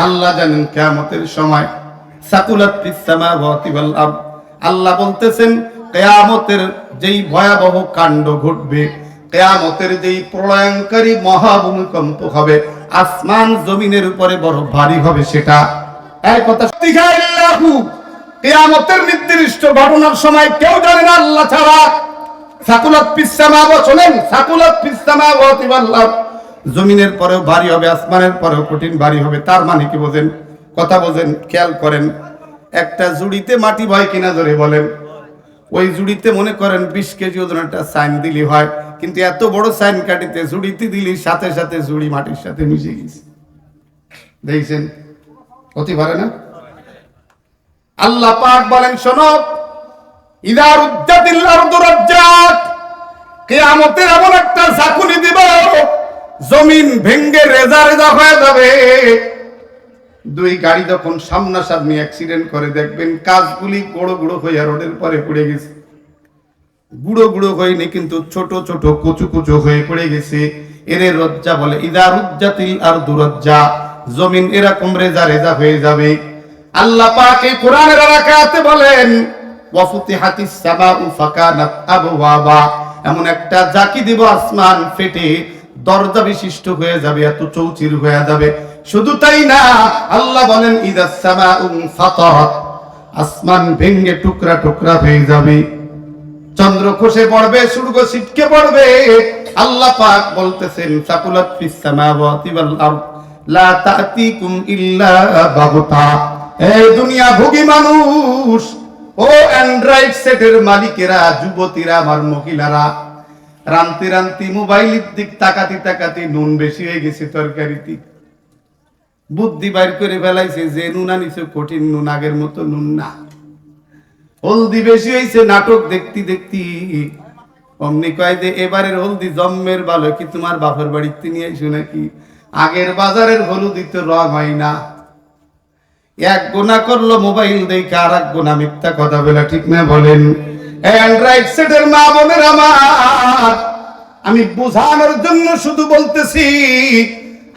আল্লাহ জানেন কিয়ামতের সময়। সাকুলাত ফিস সামাওয়াতি ওয়াল আরদ। আল্লাহ বলতেছেন কিয়ামতের যেই ভয়াবহ কাণ্ড ঘটবে, কিয়ামতের যেই প্রলয়ঙ্কারী মহাভূমিকম্প হবে, আসমান জমিনের উপরে বড় ভারী হবে, সেটা এই কথা। কিয়ামতের নির্দিষ্ট ঘটনার সময় কেউ জানে না আল্লাহ ছাড়া। সাকুলাত ফিস সামাওয়াতি, শুনেন, সাকুলাত ফিস সামাওয়াতি ওয়াল আরদ। জমিনের পরেও ভারী হবে, আসমানের পরেও কঠিন ভারী হবে। তার মানে কি বোঝেন? কথা বোঝেন, খেয়াল করেন। একটা জুড়িতে মাটি ভয় কিনা ধরে বলেন। ওই জুড়িতে মনে করেন 20 কেজি ওজন একটা সাইন দিলি হয়, কিন্তু এত বড় সাইন কাটিতে জুড়িতে দিলি সাথে সাথে জুড়ি মাটির সাথে মিশে গেছে। দেখছেন? হতে পারে না? আল্লাহ পাক বলেন, শোনো, ইদা রুজ্জাতিল আরদু রাজ্জাত। কিয়ামতের এমন একটা ঝাঁকুনি দিব, জমিন ভেঙ্গে রেজা রেজা হয়ে যাবে। দুই গাড়ি যখন সামনাসামনি অ্যাক্সিডেন্ট করে, দেখবেন কাজগুলি গুঁড়ো গুঁড়ো হয়ে রোডের পরে পড়ে গেছে। গুঁড়ো গুঁড়ো হয়নি, কিন্তু ছোট ছোট কুচু কুচু হয়ে পড়ে গেছে। এরে রজ্জা বলে, ইদা রুজ্জাতিল আরদু রজ্জা, জমিন এরকম রেজা রেজা হয়ে যাবে। আল্লাহ পাক এই কোরআনের আয়াতে বলেন, ওয়া ফুতিহাতিস সামাউ ফাকানাত আবওয়াবা, এমন একটা ঝাঁকি দিব, আসমান ফেটে দরজা বিশিষ্ট হয়ে যাবে, এত চৌচির হয়ে যাবে। শুধু তাই না, আল্লাহ বলেন, ইদাস সামাউ ফাতারাত, আসমান ভেঙে টুকরা টুকরা হয়ে যাবে, চন্দ্র খসে পড়বে, সূর্য ছিটকে পড়বে। আল্লাহ পাক বলতেছেন, সাকুলাত ফিস সামাওয়াতি ওয়াল আরদ লা তা'তিকুম ইল্লা বাগতা। এই দুনিয়া ভোগী মানুষ, ও অ্যান্ড্রয়েড সেটের মালিকেরা, যুবতীরা, আমার মহিলারা, রান্তি রান্তি মোবাইলের দিক তাকাতি তাকাতি নুন বেশি হয়ে গেছে তরকারিতে, বুদ্ধি বাইর করে ফেলাইছে যে নুন আনিছে কঠিন নুন, আগের মতো নুন না। হলদি বেশি হয়েছে, নাটক দেখতে দেখতে অমনি কয় যে এবারের হলদি জম্মের ভালো, কি তোমার বাপের বাড়িতে নিয়ে আইসো নাকি? আগের বাজারের হলুদি তো রং হয় না। এক গুনাহ করলো মোবাইল দেখে, আর এক গুনাহ মিথ্যা কথা বলে, ঠিক না বলেন? অ্যান্ড্রয়েড সেটের মা বোনের আমার, আমি বোঝানোর জন্য শুধু বলতেছি,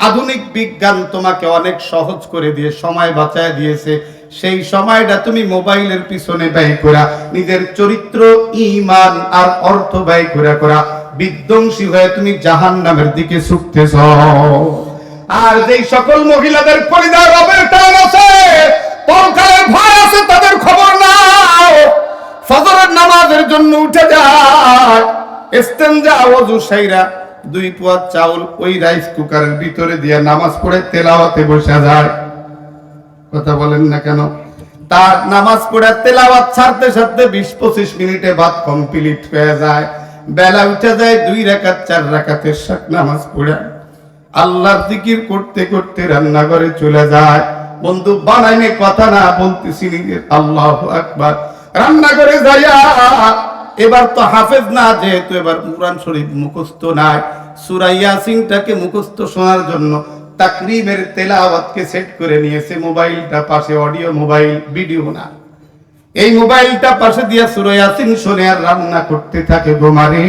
আধুনিক বিজ্ঞান তোমাকে অনেক সহজ করে দিয়ে সময় বাঁচায় দিয়েছে। সেই সময়টা তুমি মোবাইলের পিছনে ব্যয় করা, নিজের চরিত্র, ঈমান আর অর্থ ব্যয় করা বিধ্বংসী হয়ে তুমি জাহান্নামের দিকে ছুটতেছ। আর যেই সকল মহিলাদের পরিবার রবের টান আছে, পরকালের ভয় আছে, তাদের খবর নাও। ফজরের নামাজের জন্য উঠে যায়, ইস্তেনজা ওযু সাইরা 2 পোয়া চাউল ওই রাইস কুকারের ভিতরে দিয়ে নামাজ পড়ে তেলাওয়াতে বসে যায়। কথা বলেন না কেন? তার নামাজ পড়ে তেলাওয়াত ছাড়তে ছাড়তে 20-25 মিনিটে ভাত কমপ্লিট হয়ে যায়। বেলা উঠে যায়, 2 রাকাত 4 রাকাতের সাথে নামাজ পড়ে আল্লাহর জিকির করতে করতে রান্নাঘরে চলে যায়। বন্ধু বানাইনে কথা না বলতেছি, নিজের আল্লাহু আকবার রান্নাঘরে যাইয়া, এবার তো হাফেজ না, যেহেতু এবার কুরআন শরীফ মুখস্থ নাই, সূরা ইয়াসিনটাকে মুখস্থ শোনার জন্য তাকরিমের তেলাওয়াতকে সেট করে নিয়েছে। মোবাইলটা পাশে, অডিও মোবাইল, ভিডিও না। এই মোবাইলটা পাশে দিয়া সূরা ইয়াসিন শুনে আর রান্না করতে থাকে। গোমারে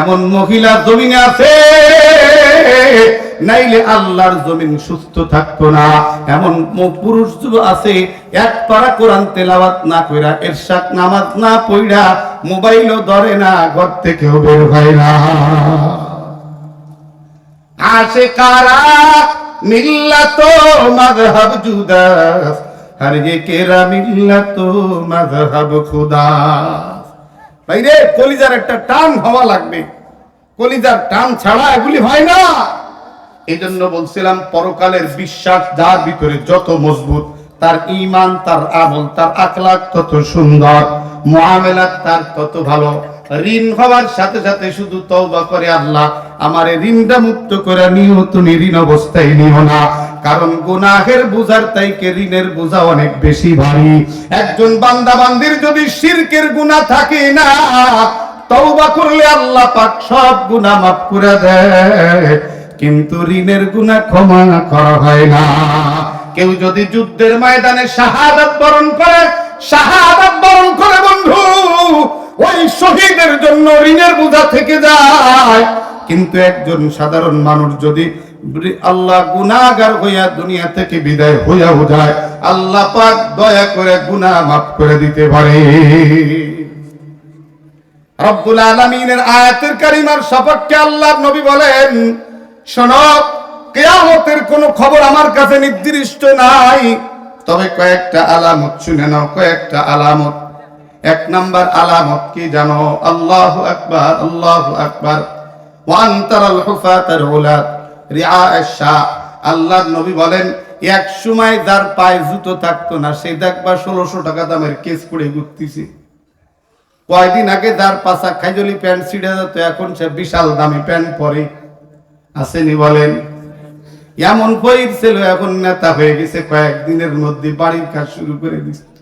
এমন মহিলা জমিনে আছে, নাইলে আল্লাহর জমিন সুস্থ থাকতো না। এমন পুরুষ আছে, এক পারা কোরআন তেলাওয়াত না কইরা, ইরশাদ নামাজ না পড়া, মোবাইলও ধরে না, ঘর থেকেও বের হয় না। আশিকারা মিল্লাত মাযহাব জুদা, হর একেরা মিল্লাত মাযহাব খুদা। ভাইরে, কলিজার একটা টান হওয়া লাগবে, কলিজার টান ছাড়া এগুলি হয় না। এই জন্য বলছিলাম, পরকালের বিশ্বাস যার ভিতরে যত মজবুত, তার ঈমান, তার আমল, তার আখলাক তত সুন্দর, মুআমালাত তার তত ভালো। ঋণ হওয়ার সাথে সাথে শুধু তওবা করে, আল্লাহ আমারে ঋণটা মুক্ত করে নিও, তুমি ঋণ অবস্থায় নিও না। কারণ গুনাহের বোঝার তাইকে ঋণের বোঝা অনেক বেশি ভারী। একজন বান্দা বান্দির যদি শিরকের গুনাহ থাকে না, তওবা করলে আল্লাহ পাক সব গুনাহ মাফ করে দেয়, কিন্তু ঋণের গুনাহ ক্ষমা করা হয় না। কেউ যদি যুদ্ধের ময়দানে শাহাদাত বরণ করে বন্ধু, ওই শহীদের জন্য ঋণের বোঝা থেকে যায়। কিন্তু একজন সাধারণ মানুষ যদি আল্লাহ গুনাহগার হইয়া দুনিয়া থেকে বিদায় হইয়াও যায়, আল্লাহ পাক দয়া করে গুনাহ মাফ করে দিতে পারে। রব্বুল আলামিনের আয়াতের কারিমার সপক্ষে আল্লাহর নবী বলেন, শোনো, কিয়ামতের কোনো খবর আমার কাছে নির্দিষ্ট নাই, তবে কয়েকটা আলামত শুনে নাও, কয়েকটা আলামত। 1 নাম্বার আলামত কি জানো? আল্লাহু আকবার, আল্লাহু আকবার। ওয়া আনতারাল হুফাতাল উলাত রিআআশ শাহ। আল্লাহর নবী বলেন, এক সময় যার পায়ে জুতো থাকতো না, সে দেখবা 1600 টাকা দামের কেস পড়ে ঘুরতেছে। কয়দিন আগে যার পাশা খাইজলি প্যান্ট ছিঁড়ে যেত, এখন সে বিশাল দামি প্যান্ট পরে। আসেনি বলেন? এমন বইর ছিল, এখন নেতা হয়ে গেছে, কয়েকদিনের মধ্যে বাড়ির কাজ শুরু করে দিচ্ছে।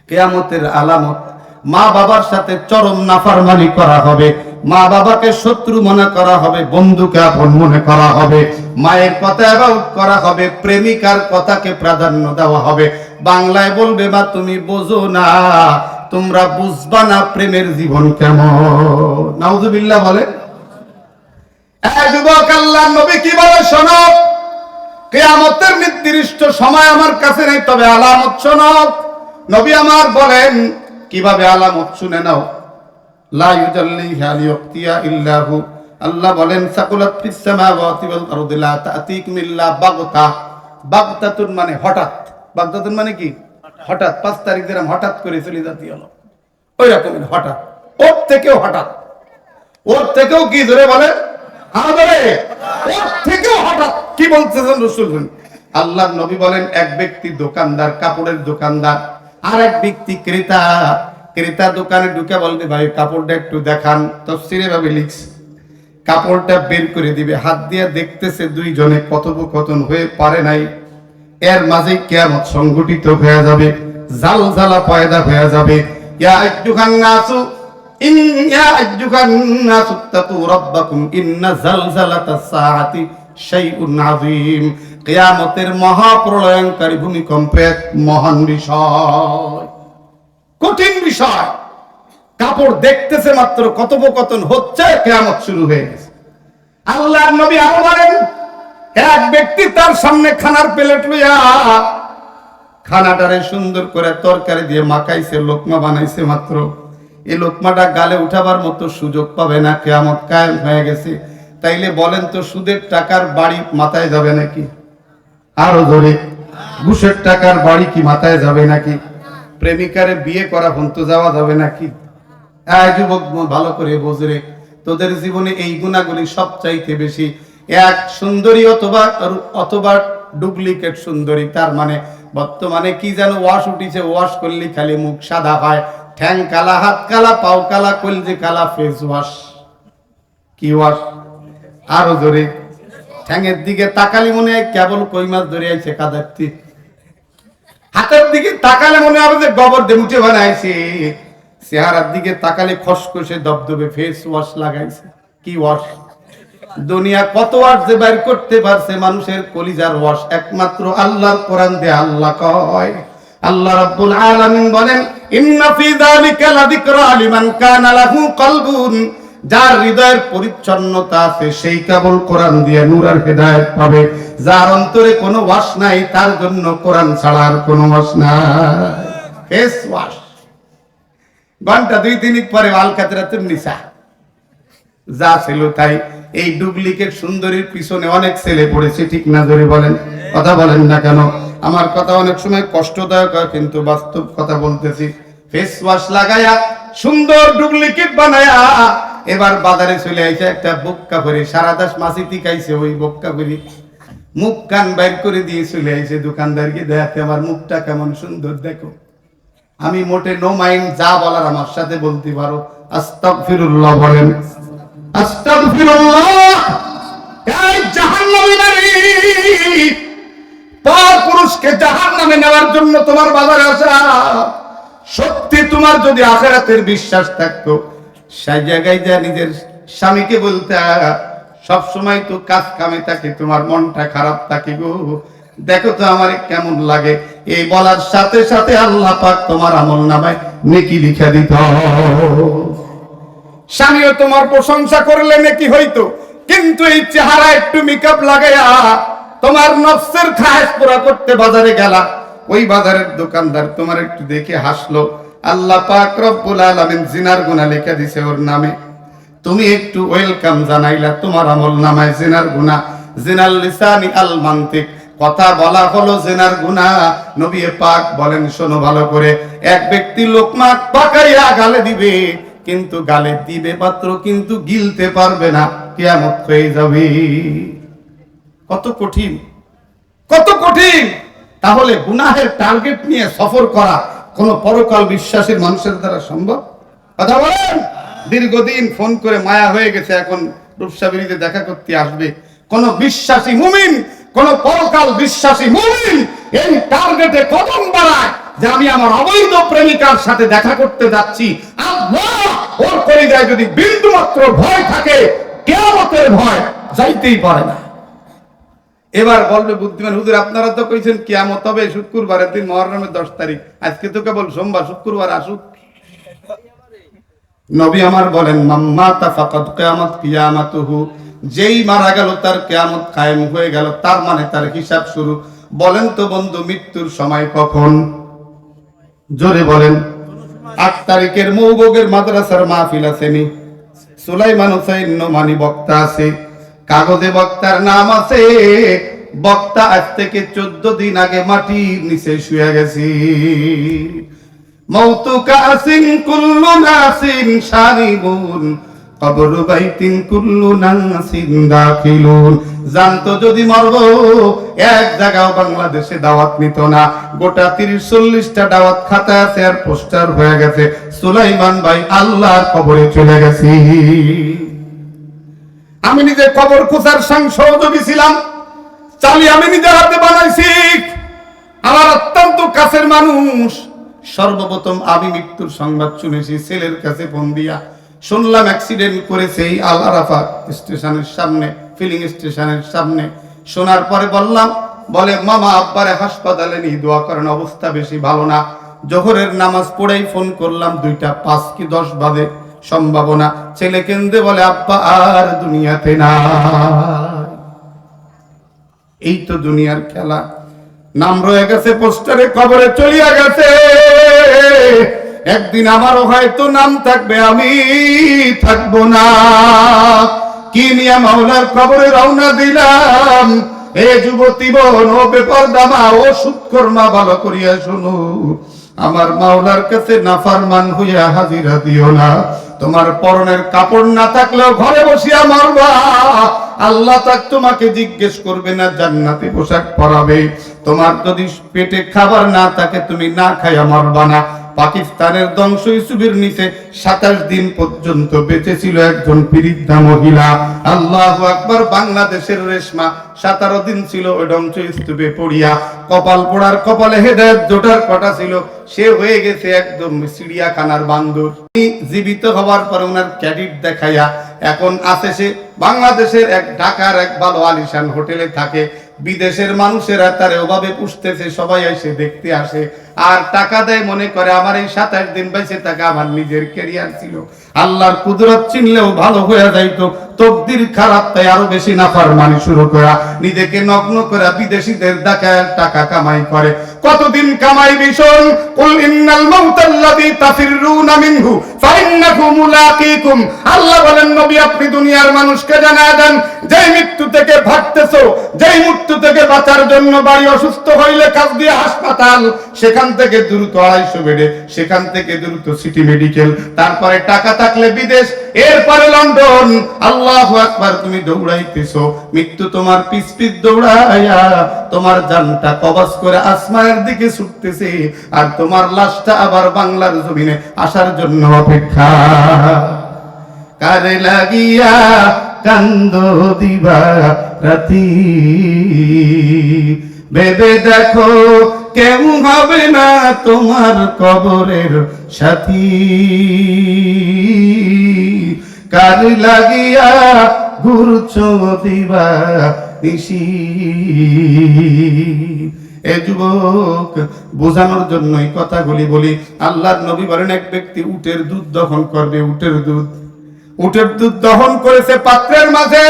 কিয়ামতের আলামত, মা বাবার সাথে চরম নাফরমানি করা হবে, মা বাবাকে শত্রু মনে করা হবে, বন্ধুকে আপন মনে করা হবে, মায়ের কথা অ্যাবাউট করা হবে, প্রেমিকার কথাকে প্রাধান্য দেওয়া হবে। বাংলায় বলবে বা তুমি বোঝো না, তোমরা বুঝবা না প্রেমের জীবন কেমন। নাউজুবিল্লাহ বলে। যুবক, আল্লাহর নবী কি বলে শোনো, কিয়ামতের নির্দিষ্ট সময় আমার কাছে নেই, তবে আলামত শোনো। নবী আমার বলেন কিভাবে আলামত শুনে নাও। লা ইউজাল্লিহা লিওয়াক্তিহা ইল্লা হু। আল্লাহ বলেন সাকুলাত ফিস সামাওয়াতি ওয়াল আরদি লা তা'তিকুম ইল্লা বাগতা। বাগতাতুন মানে হঠাৎ। বাগতাতুন মানে কি? হঠাৎ। 5 তারিখ দিলাম হঠাৎ করে চলে যাতি হলো, ওই রকমের হঠাৎ। ওর থেকেও হঠাৎ, ওর থেকেও কি ধরে বলে আমাদের, ওর থেকেও হঠাৎ। কি বলতেছেন রাসূল? আল্লাহর নবী বলেন এক ব্যক্তি দোকানদার, কাপড়ের দোকানদার, আর এক ব্যক্তি ক্রেতা। ক্রেতা দোকানে ঢুকে বলবে ভাই কাপড়টা একটু দেখান। তাফসীরে ভাবে লিখছে কাপড়টা বের করে দিবে, হাত দিয়ে দেখতেছে দুইজনে কথোপকথন হয়ে পারে নাই। এর মাঝে কিয়ামত সংঘটিত হয়ে যাবে, জালজালা পয়দা হয়ে যাবে। ইয়া আইয়ুহান নাসু ইন্না আইয়ুহান নাসু তাকু রাব্বাকুম ইন্না জালজালাতাস সাআতি শাইউন আযীম। কিয়ামতের মহাপ্রলয়ঙ্কারী ভূমিকম্প এক মহান বিষয়, কঠিন বিষয়। কাপড় দেখতেছে মাত্র কথোপকথন হচ্ছে, কিয়ামত শুরু হয়ে গেছে। আল্লাহর নবী আরো বলেন এক ব্যক্তি তার সামনে খানার প্লেট লইয়া খানাটারে সুন্দর করে তরকারি দিয়ে মাখাইছে, লোকমা বানাইছে মাত্র, এই লোকমাটা গালে উঠাবার মতো সুযোগ পাবে না, কিয়ামত কায়েম হয়ে গেছে। তাইলে বলেন তো সুদের টাকার বাড়ি মাথায় যাবে নাকি? আরো ধরে ঘুষের টাকার বাড়ি কি মাথায় যাবে নাকি? প্রেমিকারে বিয়ে করা পর্যন্ত যাওয়া যাবে নাকি? যুবক ভালো করে বোঝরে, তোদের জীবনে এই গুণাগুলি সবচাইতে বেশি। এক সুন্দরী অথবা ডুপ্লিকেট সুন্দরী, তার মানে বর্তমানে কি যেন ওয়াশ উঠিছে, ওয়াশ করলে খালি মুখ সাদা হয়, ঠ্যাং কালা, হাত কালা, পাও কালা, কলজে কালা, ফেস ওয়াশ। কি ওয়াশ? আরো জোরে। ঠ্যাঙের দিকে তাকালি মনে হয় কেবল কই মাছ ধরে আইছে কাদার্তি। হাতের দিকে তাকালে মনে হবে যে গোবর দিয়ে মুঠে বানাইছে। চেহারার দিকে তাকালে খসখসে দবদবে ফেস ওয়াশ লাগাইছে। কি ওয়াশ? দুনিয়া কত ওয়াশ যে বাইর করতে পারছে মানুষের কলিজার ওয়াশ একমাত্র আল্লাহর কোরআন দিয়ে আল্লাহ কয়। আল্লাহ রাব্বুল আলামিন বলেন ইন্না ফি যালিকা লাযিকরা লিমান কানা লাহু কলবুন। যার হৃদয়ের পরিচ্ছন্নতা আছে সেই কেবল কোরআন দিয়ে নূর আর হেদায়েত পাবে। যার অন্তরে কোনো ওয়াশ নাই তার জন্য কোরআন ছাড়া আর কোনো ওয়াশ নাই। ফেস ওয়াশ ঘন্টা 2-3 পরে আল কাতরাতুন নিসা যা ছিল তাই। এই ডুপ্লিকেট সুন্দরীর পিছনে অনেক ছেলে পড়েছে, ঠিক না? জোরে বলেন, কথা বলেন না কেন? আমার কথা অনেক সময় কষ্টদায়ক হয় কিন্তু বাস্তব কথা বলতেছি। ফেস ওয়াশ লাগায়া সুন্দর ডুপ্লিকেট বানায়া এবার বাজারে চলে আইছে একটা বোক্কা করে, সারা দাস মাসিতি খাইছে ওই বোক্কা করে, মুখ কান বাইর করে দিয়ে চলে আইছে দোকানদারকে দেখাতে আমার মুখটা কেমন সুন্দর দেখো। আমি মোটে নো মাইন্ড, যা বলার আমার সাথে বলতে পারো। আস্তাগফিরুল্লাহ বলেন, আস্তাগফিরুল্লাহ। এই জাহান্নামী নারী, পর পুরুষকে জাহান্নামে নেওয়ার জন্য তোমার বাজারে আসা। সত্যি তোমার যদি আখিরাতের বিশ্বাস থাকতো সেই জায়গায় যা নিজের স্বামীকে বলতে, সব সময় তো কাজ কামে থাকে, তোমার মনটা খারাপ থাকে গো, দেখো তো আমার কেমন লাগে। এই বলার সাথে সাথে আল্লাহ পাক তোমার আমলনামায় নেকি লিখে দিত। স্বামীও তোমার প্রশংসা করলে নেকি হইতো, কিন্তু এই চেহারা একটু মেকআপ লাগায়া তোমার নফসের খায়েশ পুরা করতে বাজারে গেলা, ওই বাজারের দোকানদার তোমার একটু দেখে হাসলো, আল্লাহ পাক রব্বুল আলামিন জিনার গুনাহ লিখে দিছে ওর নামে। তুমি একটু ওয়েলকাম জানাইলা, তোমার আমলনামায় জিনার গুনাহ। জিনাল লিসানি আল মানতিক, কথা বলা হলো জিনার গুনাহ। নবী পাক বলেন শোনো ভালো করে, এক ব্যক্তি লোকমা পাকাইয়া গালে দিবে, কিন্তু গালে দিবে মাত্র কিন্তু গিলতে পারবে না, কিয়ামত হয়ে যাবে। কত কঠিন, কত কঠিন। তাহলে গুনাহের টার্গেট নিয়ে সফর করা কোন পরকাল বিশ্বাসীর মানুষের দ্বারা সম্ভব? কথা বলেন। দীর্ঘদিন ফোন করে মায়া হয়ে গেছে, এখন রূপসাবিরিতে দেখা করতে আসবে। কোন বিশ্বাসী মুমিন, কোন পরকাল বিশ্বাসী মুমিন এই টার্গেটে কদম বাড়ায় যে আমি আমার অবৈধ প্রেমিকার সাথে দেখা করতে যাচ্ছি, আল্লাহ ওর কলিজায় যদি বিন্দু মাত্র ভয় থাকে, কিয়ামতের ভয় যাইতেই পারে না। এবার বলবে বুদ্ধিমান, হুজুর আপনারা তো কইছেন কিয়ামত হবে শুক্রবারের দিন, মুহররমের 10 তারিখ, আজকে তো কেবল সোমবার, শুক্রবার আসুক। নবী আমার বলেন, মাম্মাতা ফাকাদ কিয়ামত কিয়ামাতুহু, যেই মারা গেল তার কিয়ামত কায়েম হয়ে গেল, তার মানে তার হিসাব শুরু। বলেন তো বন্ধু, মৃত্যুর সময় কখন? জোরে বলেন। 8 তারিখের মৌবগের মাদ্রাসার মাহফিল আছেনি, সুলাইমান হোসেন নোমানি বক্তা আছে, কাগজে বক্তার নাম আছে। বক্তা আজ থেকে 14 দিন আগে মাটির নিচে শুয়ে গেছি। মৌতুকা আসিন কুল্লু নাসিন শারিবুন, কবর বাইতিন কুল্লু নাসিন দাখিলুন। জানতো যদি মরবো, এক জায়গাও বাংলাদেশে দাওয়াত নিত না। গোটা 30-40টা দাওয়াত খাতা আছে আর পোস্টার হয়ে গেছে, সুলাইমান ভাই আল্লাহর কবরে চলে গেছি। আমি নিজে কবর খোঁজার সহযোগী ছিলাম, চালি আমি নিজের হাতে বানাইছি। আমার অত্যন্ত কাছের মানুষ। সর্বপ্রথম আমি মৃত্যুর সংবাদ শুনেছি ছেলের কাছে ফোন দিয়া। শুনলাম অ্যাক্সিডেন্ট করেছে এই আল আরাফা স্টেশনের সামনে, ফিলিং স্টেশনের সামনে। শোনার পরে বললাম, বলে মামা আব্বারে হাসপাতালে নিয়ে দোয়া করেন, অবস্থা বেশি ভালো না। জোহরের নামাজ পড়েই ফোন করলাম, 2টা 5 কি 10 বাজে, সম্ভাবনা। ছেলে কেন্দে বলে, আব্বা আর দুনিয়াতে না। এই তো দুনিয়ার খেলা। নাম রয়ে গেছে পোস্টারে, কবরে চলিয়া গেছে। একদিন আমারও হয়তো নাম থাকবে, আমি থাকবো না। কি নিয়ে মাওলার কবরে রওনা দিলাম। এ যুবতী বোন, ও বেপরদা মা, ও সুৎখোর মা, ভালো করিয়া শোনো, আমার মাওলার কাছে নাফরমান হইয়া হাজিরা দিও না। তোমার পরনের কাপড় না থাকলেও ঘরে বসিয়া মরবা। আল্লাহ তাক তোমাকে জিজ্ঞেস করবে না, জান্নাতি পোশাক পরাবে। তোমার যদি পেটে খাবার না থাকে, তুমি না খাইয়া মরবা না। পাকিস্তানের ধ্বংস স্তূপের নিচে 27 দিন পর্যন্ত বেঁচে ছিল একজন বৃদ্ধা মহিলা। আল্লাহু আকবার। বাংলাদেশের রেশমা 17 দিন ছিল ওই ধ্বংস স্তূপে পড়িয়া। কপাল পোড়ার কপালে হেদায়েত জোটার কটা ছিল, সে হয়ে গেছে একদম চিড়িয়াখানার বান্দর। জীবিত হওয়ার পরে ওনার ক্যাডিট দেখাইয়া এখন আছে সে বাংলাদেশের ঢাকার এক ভালো আলিশান হোটেলে থাকে। বিদেশের মানুষেরা তারে ওভাবে পুষতেছে, সবাই এসে দেখতে আসে আর টাকা দেয়, মনে করে আমার এই 27 দিন বেঁচে থাকা আমার নিজের ক্যারিয়ার ছিল। আল্লাহর কুদরত চিনলেও ভালো হয়ে যাইতো, তকদির খারাপ, তাই আরো বেশি নাফরমানি শুরু করা, নিজেকে নগ্ন করে বিদেশিদের দেখায় টাকা কামাই করে। কতদিন কামাইবি শোন, কুল ইন্নাল মাউতাল্লাযী তাফিররুনা মিনহু ফাইন্নাহু মুলাকীকুম। আল্লাহ বলেন, নবী আপনি দুনিয়ার মানুষকে জানায় দেন, যেই মৃত্যু থেকে ভাগতেছো, যেই মৃত্যু থেকে বাঁচার জন্য বাড়ি অসুস্থ হইলে কাজ দিয়ে হাসপাতাল, সেখান থেকে দ্রুত 250 বেডে, সেখান থেকে দ্রুত সিটি মেডিকেল, তারপরে টাকা থাকলে বিদেশ, এরপরে লন্ডন। আল্লাহু আকবার। তুমি দৌড়াইতেছো, মৃত্যু তোমার পিছ পিছ দৌড়াইয়া তোমার জানটা কবজ করে আসমানের দিকে ছুটতেছে, আর তোমার লাশটা আবার বাংলার জমিনে আসার জন্য অপেক্ষা। কারে লাগিয়া কান্দো দিবা রাতি, ভেবে দেখো কেমন হবে না তোমার কবরের সাথী। কার লাগিয়া ঘুরছো দিবা নিশি। এ যুবক, বোঝানোর জন্যই কথাগুলি বলি। আল্লাহর নবী বলেন, এক ব্যক্তি উটের দুধ দহন করবে। উটের দুধ দহন করেছে পাত্রের মাঝে।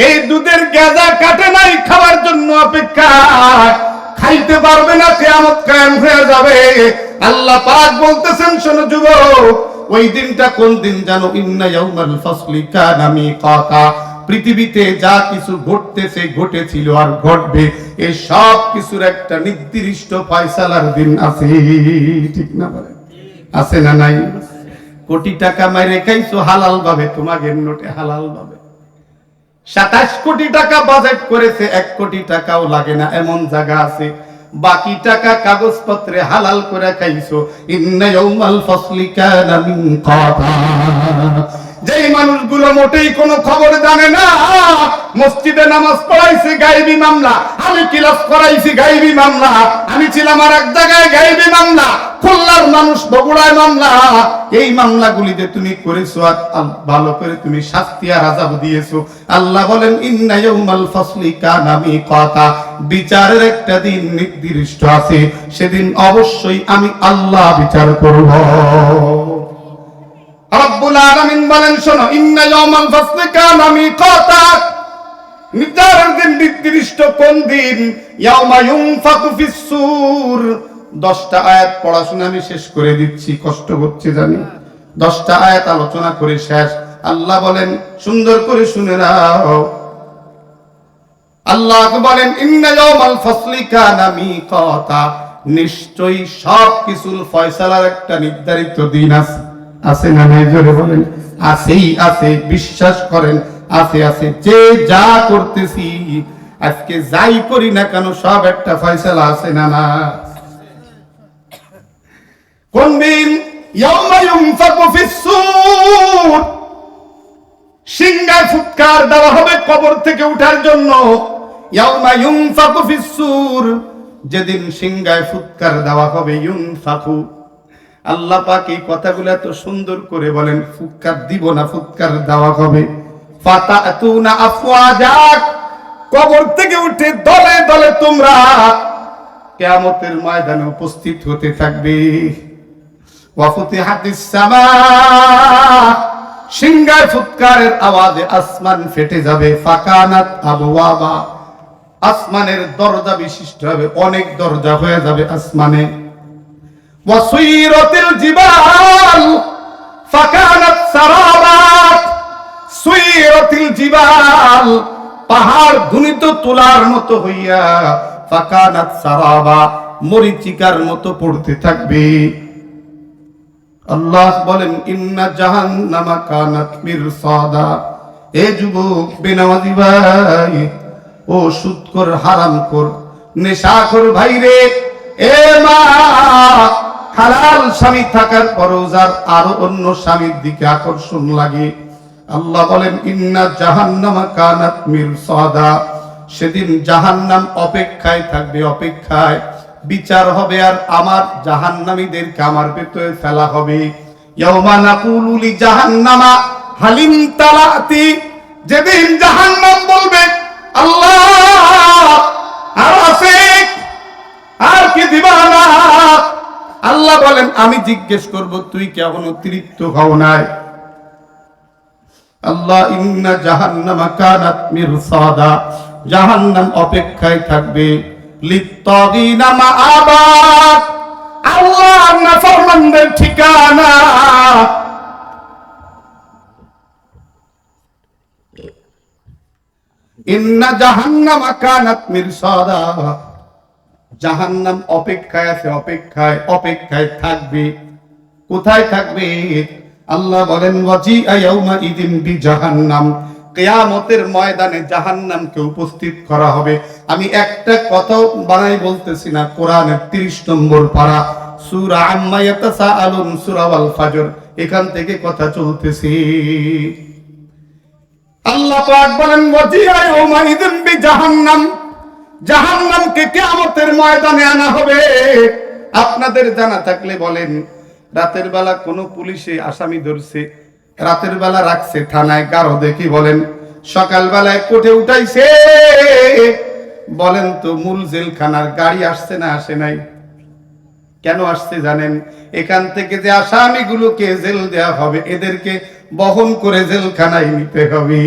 এই দুধের গেজা কাটে নাই, খাওয়ার জন্য অপেক্ষা, খাইতে পারবে না, কিয়ামত কায়েম হয়ে যাবে। আল্লাহ পাক বলতেছেন, শোনো যুবক, ওই দিনটা কোন দিন জানো? ইন্না ইয়াউমাল ফাসলি কানা মিকাতা। পৃথিবীতে যা কিছু ঘটতেছে, ঘটেছিল আর ঘটবে, এই সব কিছুর একটা নির্দিষ্ট ফয়সালার দিন আছে। ঠিক না বলেন? আছে না নাই? কোটি টাকা মাইরে খাইছো হালাল ভাবে, তোমাকে নোটে হালাল ভাবে। 27 কোটি টাকা বাজেট করেছে, 1 কোটি টাকাও লাগে না এমন জায়গা আছে। বাকি টাকা কাগজপত্রে হালাল করে খাইছো। ইন্না ইয়াউমাল ফাসলি কানা মিকাতা। যেই মানুষগুলো মোটেই কোনো খবর জানে না, মসজিদে নামাজ পড়াইছি গায়েবী মামলা, আমি ক্লাস করাইছি গায়েবী মামলা, আমি ছিলাম আর এক জায়গায় গায়েবী মামলা, খুলনার মানুষ বগুড়ায় মামলা, এই মামলাগুলিতে তুমি করেছো আর ভালো করে তুমি শাস্তি আর আযাব দিয়েছো। আল্লাহ বলেন ইন্না ইয়াউমাল ফাসলি কানা মিকাতা, বিচারের একটা দিন নির্দিষ্ট আছে, সেদিন অবশ্যই আমি আল্লাহ বিচার করব। রব্বুল আলামিন বলেন শোনো, ইন্না ইয়াউমাল ফাসলি কানা মিকাতা, বিচারের দিন নির্দিষ্ট কোন দিন? ইয়াউমা ইউনফাকু ফিস সূর। 10টা আয়াত পড়াশোনা আমি শেষ করে দিচ্ছি, কষ্ট হচ্ছে জানি, 10টা আয়াত আলোচনা করে শেষ। আল্লাহ বলেন সুন্দর করে শুনে নাও, আল্লাহ বলেন ইন্না ইয়াউমাল ফাসলি কানা মিকাতা, নিশ্চয়ই সব কিছুর ফয়সালার একটা নির্ধারিত দিন আছে। আছে না নাই জোরে বলেন? আছেই আছে, বিশ্বাস করেন আছে আছে। যে যা করতেছি আজকে যাই করি না কেন সব একটা ফয়সালা আছে না না? কোন দিন? ইয়াউমা ইউনফাকু ফিস সূর, সিংহায় ফুৎকার দেওয়া হবে কবর থেকে ওঠার জন্য। ইয়াউমা ইউনফাকু ফিস সূর, যেদিন সিংহায় ফুৎকার দেওয়া হবে। ইউনফাকু, আল্লাহ পাক এই কথাগুলো এত সুন্দর করে বলেন, ফুৎকার দিব না, ফুৎকার দেওয়া হবে। ফাতাতুনা আফওয়াজাক, কবর থেকে উঠে দলে দলে তোমরা কিয়ামতের ময়দানে উপস্থিত হতে থাকবে। ওয়া ফুতিহাতিস সামা, সিংহায় ফুৎকারের আওয়াজে আসমান ফেটে যাবে। ফাকানাত আবওয়াবা, আসমানের দরজা বিশিষ্ট হবে, অনেক দরজা হয়ে যাবে আসমানে। ওয়া সুইরাতিল জিবাল ফাকানাত সারাবাত, সুইরাতিল জিবাল, পাহাড় ধুনিত তুলার মতো হইয়া ফাকানাত সারাবা, মরিচিকার মতো পড়তে থাকবে। আল্লাহ বলেন ইন্না জাহান্নামা কানাত মিরসাদা। এ যুবক বেনামাজি ভাই, ও সুদখোর, হারামখোর, নেশাখোর ভাই রে, এ মা, হালাল স্বামী থাকার পরও যার আরো অন্য স্বামীর দিকে আকর্ষণ লাগে, আল্লাহ বলেন ইন্না জাহান্নামা কানাত মিরসাদা, সেদিন জাহান্নাম অপেক্ষায় থাকবে, অপেক্ষায়। বিচার হবে আর আমার জাহান্নামীদেরকে আমার ভেতরে ফেলা হবে। ইয়াউমা নাকুলু লি জাহান্নামা হালিম তালাতি, যেদিন জাহান্নাম বলবে আল্লাহ আর আছে, আর কি দিবা না? আল্লাহ বলেন আমি জিজ্ঞেস করব তুই কেমন অতিরিক্ত হও নাই? আল্লাহ ইন্না জাহান্নামা কানাত মিরসাদা, জাহান্নাম অপেক্ষায় থাকবে। লিত্তাগিনা মাআবা, আল্লাহ নাফরমানদের ঠিকানা। ইন্না জাহান্নামা কানাত মিরসাদা, জাহান্নাম অপেক্ষায় আছে, অপেক্ষায়, অপেক্ষায় থাকবে। কোথায় থাকবে? আল্লাহ বলেন ওয়াজিআ ইয়াউমা ইদিন বিজাহান্নাম, কিয়ামতের ময়দানে জাহান্নামকে উপস্থিত করা হবে। আমি একটা কথা বানাই বলতেছি না, কোরআনের 30 নম্বর পারা, সূরা আম্মা ইয়াতাসাআলুন, সূরা আল ফাজর, এখান থেকে কথা চলতেছে। আল্লাহ পাক বলেন ওয়াজিআ ইয়াউমা ইদিন বিজাহান্নাম, জাহান্নামকে কিয়ামতের ময়দানে আনা হবে। আপনাদের জানা থাকলে বলেন, রাতের বেলা কোন পুলিশে আসামি ধরছে, রাতের বেলা রাখছে থানায় গারো দেখি, বলেন সকাল বেলায় কোর্টে উঠাইছে, বলেন তো মূল জেলখানার গাড়ি আসছে না আসে নাই? কেন আসছে জানেন? এখান থেকে যে আসামিগুলোকে জেল দেয়া হবে, এদেরকে বহন করে জেলখানায় নিতে হবে।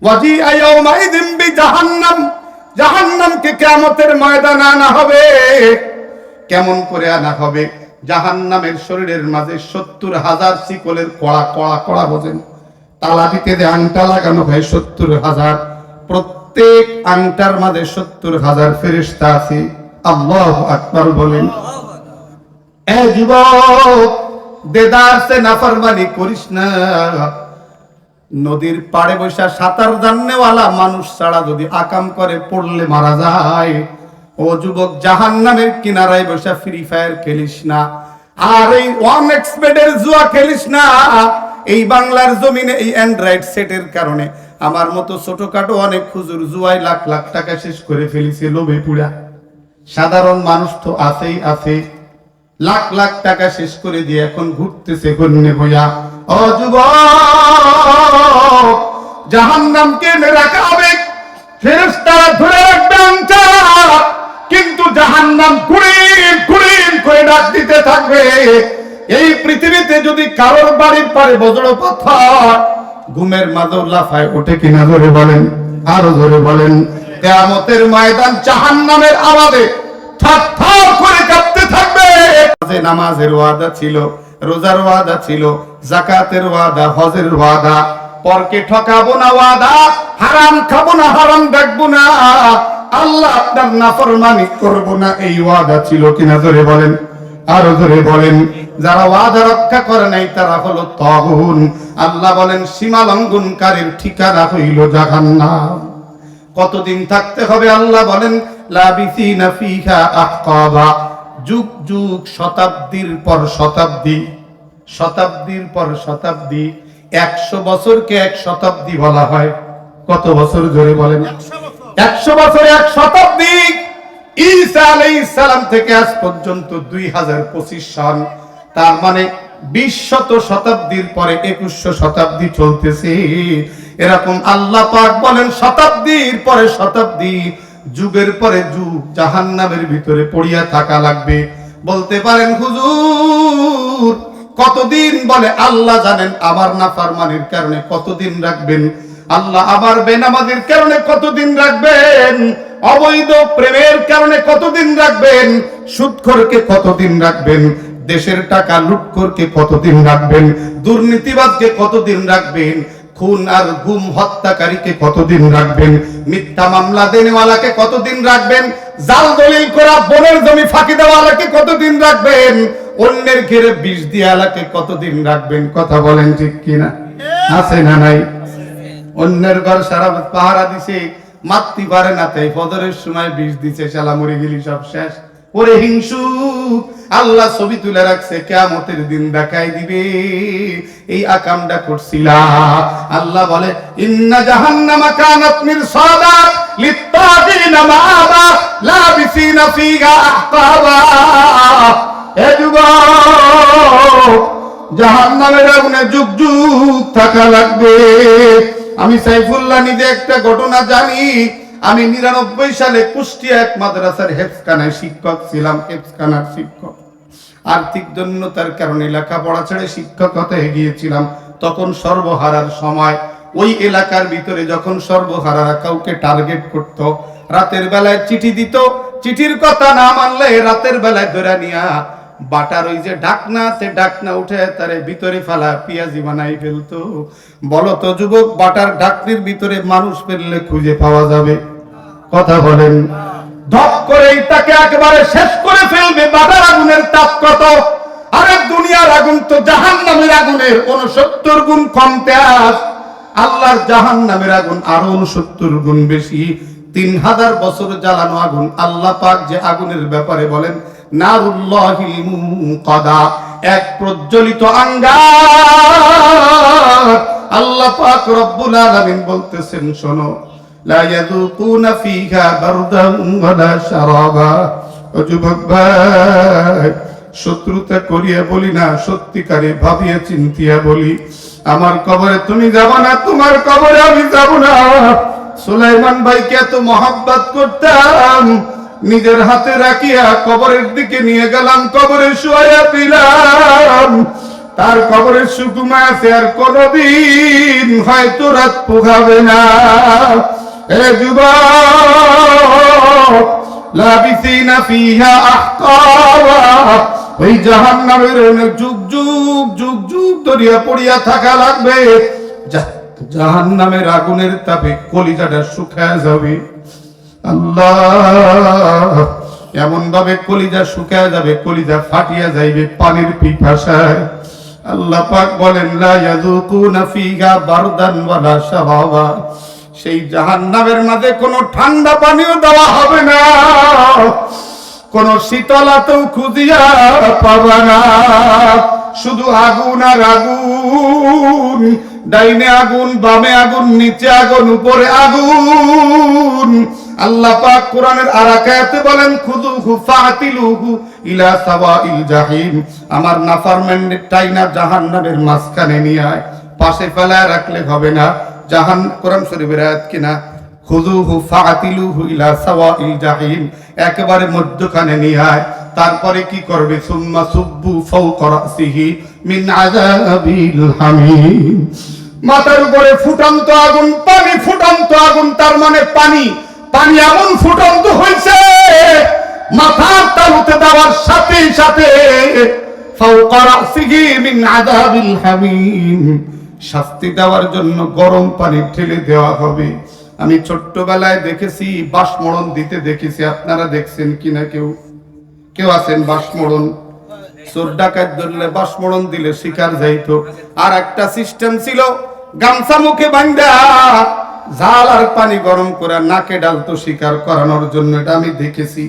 ওয়াজিআ ইয়াউমা ইদিন বিজাহান্নাম, জাহান্নামকে কিয়ামতের ময়দানে আনা হবে। কেমন করে আনা হবে? জাহান্নামের শরীরের মাঝে 70,000 শিকলের কড়া, কড়া কড়া বোঝেন, তালা দিতে যে আংটা লাগানো হয় 70,000, প্রত্যেক আংটার মাঝে 70,000 ফেরেশতা আছে। আল্লাহু আকবার বলেন। এ যুবক, দেদারসে নাফরমানি করিস না। নদীর পাড়ে বসে সাঁতার জাননেওয়ালা মানুষ ছাড়া যদি আকাম করে পড়লে মারা যায়। ও যুবক, জাহান্নামের কিনারায় বসে ফ্রি ফায়ার খেলিস না, আর এই ওয়ান এক্সপেডের জুয়া খেলিস না। এই বাংলার জমিনে এই অ্যান্ড্রয়েড সেটের কারণে আমার মতো ছোটখাটো অনেক হুজুর জুয়ায় লাখ লাখ টাকা শেষ করে ফেলেছে লোভে পুরা। সাধারণ মানুষ তো আছেই আছে, লাখ লাখ টাকা শেষ করে দিয়ে এখন ঘুরতেছে গন্যে বইয়া। ও যুবক, জাহান্নামকে রাখা হবে, ফেরেশতারা ধরে রাখবে আংটা, কিন্তু জাহান্নাম কুড়িন কুড়িন করে ডাক দিতে থাকবে। এই পৃথিবীতে যদি কারোর বাড়ির পারে বজ্র পাথর ঘুমের মাঝে লাফায় ওঠে কিনা জোরে বলেন, আরো জোরে বলেন। কিয়ামতের ময়দান জাহান্নামের আওয়াজে থরথর করে কাঁপতে থাকবে। নামাজের ওয়াদা ছিল, রোজার ওয়াদা ছিল, যাকাতের ওয়াদা, হজের ওয়াদা, পরকে ঠকাবো না ওয়াদা, হারাম খাবো না, হারাম দেখবো না, আল্লাহ আপনার নাফরমানি করবো না, এই ওয়াদা ছিল কিনা জোরে বলেন, আরো জোরে বলেন। যারা ওয়াদা রক্ষা করে নাই তারা হলো তাগুন। আল্লাহ বলেন সীমা লঙ্ঘনকারীর ঠিকানা হইল জাহান্নাম। কতদিন থাকতে হবে আল্লাহ বলেন লাবিসিনা ফিহা আহকাবা, যুগ যুগ, শতাব্দীর পর শতাব্দী, শতাব্দীর পর শতাব্দী। 100 বছরকে 1 শতাব্দী বলা হয়। কত বছর জোরে বলেন? 100 বছর 1 শতাব্দী। ঈসা আলাইহিস সালাম থেকে আজ পর্যন্ত 2025 সন, তার মানে 20 শতাব্দীর পরে 2100 শতাব্দী চলতেছে। এরকম আল্লাহ পাক বলেন শতাব্দীর পরে শতাব্দী, যুগের পরে যুগ জাহান্নামের ভিতরে পড়িয়া থাকা লাগবে। বলতে পারেন হুজুর কতদিন? বলে আল্লাহ জানেন। আমার নাফরমানির কারণে কতদিন রাখবেন আল্লাহ, আমার বেনামাজির কারণে কতদিন রাখবেন, অবৈধ প্রেমের কারণে কতদিন রাখবেন, সুদখোরকে কতদিন রাখবেন, দেশের টাকা লুটখোরকে কতদিন রাখবেন, দুর্নীতিবাজকে কতদিন রাখবেন, খুন আর গুম হত্যাকারীকে কতদিন রাখবেন, মিথ্যা মামলা দেনেওয়ালাকে কতদিন রাখবেন, জাল দলিল করা বনের জমি ফাঁকি দেওয়ালাকে কতদিন রাখবেন, অন্যের ঘেরে বিষ দিয়ালাকে কতদিন রাখবেন? কথা বলেন ঠিক কিনা? আছে না নাই? অন্যের ঘর সারা পাহারা দিছে, মারতে পারে না, তাই ফজরের সময় বিষ দিছে, শালা মরে গেলি সব শেষ। ওরে হিংসু, আল্লাহ ছবি তুলে রাখছে, কিয়ামতের দিন দেখাই দিবে এই আকামটা করছিলা। আল্লাহ বলে ইন্না জাহান্নামা কানাত মিরসাদা লিত্তাগিনা মাআবা লাবিসিনা ফিহা আহকাবা। এ যুবক, জাহান্নামের আগুনে যুগ যুগ থাকা লাগবে। আমি সাইফুল্লাহ নিজে একটা ঘটনা জানি। আমি 99 সালে কুষ্টিয়া এক মাদ্রাসার হেফজখানায় শিক্ষক ছিলাম, হেফজখানার শিক্ষক। আর্থিক দৈন্যতার কারণে লেখাপড়া ছেড়ে শিক্ষকতায় গিয়েছিলাম। তখন সর্বহারার সময়। ওই এলাকার ভিতরে যখন সর্বহারারা কাউকে টার্গেট করত, রাতের বেলায় চিঠি দিত, চিঠির কথা না মানলে রাতের বেলায় ধরে নিয়া বাটার ওই যে ঢাকনা আছে, ঢাকনা উঠে তারে ভিতরে ফেলা পেঁয়াজি বানাই ফেলতো। বলতো যুবক, বাটার ঢাকনির ভিতরে মানুষ ফেললে খুঁজে পাওয়া যাবে? কথা বলেন। ধপ করেই তাকে একেবারে শেষ করে ফেলবে। বাটার আগুনের তাপ কত! আরে দুনিয়ার আগুন তো জাহান্নামের আগুনের 69 গুণ কম তেজ। আল্লাহর জাহান্নামের আগুন আরো 69 গুণ বেশি। 3000 বছর জ্বালানো আগুন। আল্লাহ পাক যে আগুনের ব্যাপারে বলেন নারুল্লাহিল মুকাদা, এক প্রজ্বলিত আঙ্গার। আল্লাহ পাক রব্বুল আলামিন বলতেছেন, শোনো, লা ইয়াযুকুনা ফিহা বারদান ওয়ালা শারাবা। ও যুবক ভাই, শত্রুতা করিয়া বলি না, সত্যিকারে ভাবিয়া চিন্তিয়া বলি। আমার কবরে তুমি যাব না, তোমার কবরে আমি যাব না। সুলাইমান ভাইকে এত মহব্বত করতাম, নিজের হাতে রাখিয়া কবরের দিকে নিয়ে গেলাম, কবরে শুয়াইয়া দিলাম। তার কবরের সুকুমা আছে, আর কোনদিন হয়তো রাত পোহাবে না। এ যুবক, লাবিসিনা ফিহা আহকাবা, ওই জাহান্নামের যুগ যুগ যুগ যুগ ধরিয়া পড়িয়া থাকা লাগবে। জাহান্নামের আগুনের তাপে কলিজাটা শুকায় যাবে। আল্লাহ, এমন ভাবে কলিজা শুকায় যাবে, কলিজা ফাটিয়া যাইবে পানির পিপাসায়। আল্লাহ পাক বলেন লা ইয়াযুকুনা ফিহা বারদান ওয়ালা শারাবা। সেই জাহান্নামের মাঝে কোনো ঠান্ডা পানিও দেওয়া হবে না। কোন শীতলাতেও খুঁজিয়া পাবা না, শুধু আগুন আর আগুন, ডাইনে আগুন, বামে আগুন, নিচে আগুন, উপরে আগুন। আল্লাহ পাক কোরআনের আরেক আয়াতে বলেন খুযুহু ফাতিলুহু ইলা সাওয়াইল জাহিম, আমার নাফরমানদের টাইনা জাহান্নামের মাঝখানে নিয়ে আয়, পাশে ফেলায় রাখলে হবে না। কোরআন শরীফের আয়াত কিনা, খুযুহু ফাতিলুহু ইলা সাওয়াইল জাহিম, একেবারে মধ্যখানে নিয়ে আয়। তারপরে কি করবে, সুম্মা সুব্বু ফাওকা রাসিহি মিন আযাবিল হামিম, মাথার উপরে ফুটন্ত আগুন, পানি ফুটন্ত আগুন, তার মানে পানি এমন ফুটন্ত হয়েছে মাথার তালুতে দেওয়ার সাথে সাথে ফাওকা রাসিহি মিন আযাবিল হামিম, শাস্তি দেওয়ার জন্য গরম পানি ঠেলে দেওয়া হবে। আমি ছোট্টবেলায় দেখেছি, বাঁশমরণ দিতে দেখেছি, আপনারা দেখছেন কিনা? কেউ আছেন বাঁশমরণ? চোর ডাকাত ধরলে বাঁশমরণ দিলে শিকার যাইতো। আর একটা সিস্টেম ছিল, গামছা মুখে বাঁধা ঝাল আর পানি গরম করে নাকে ডালতো শিকার করানোর জন্য। এটা আমি দেখেছি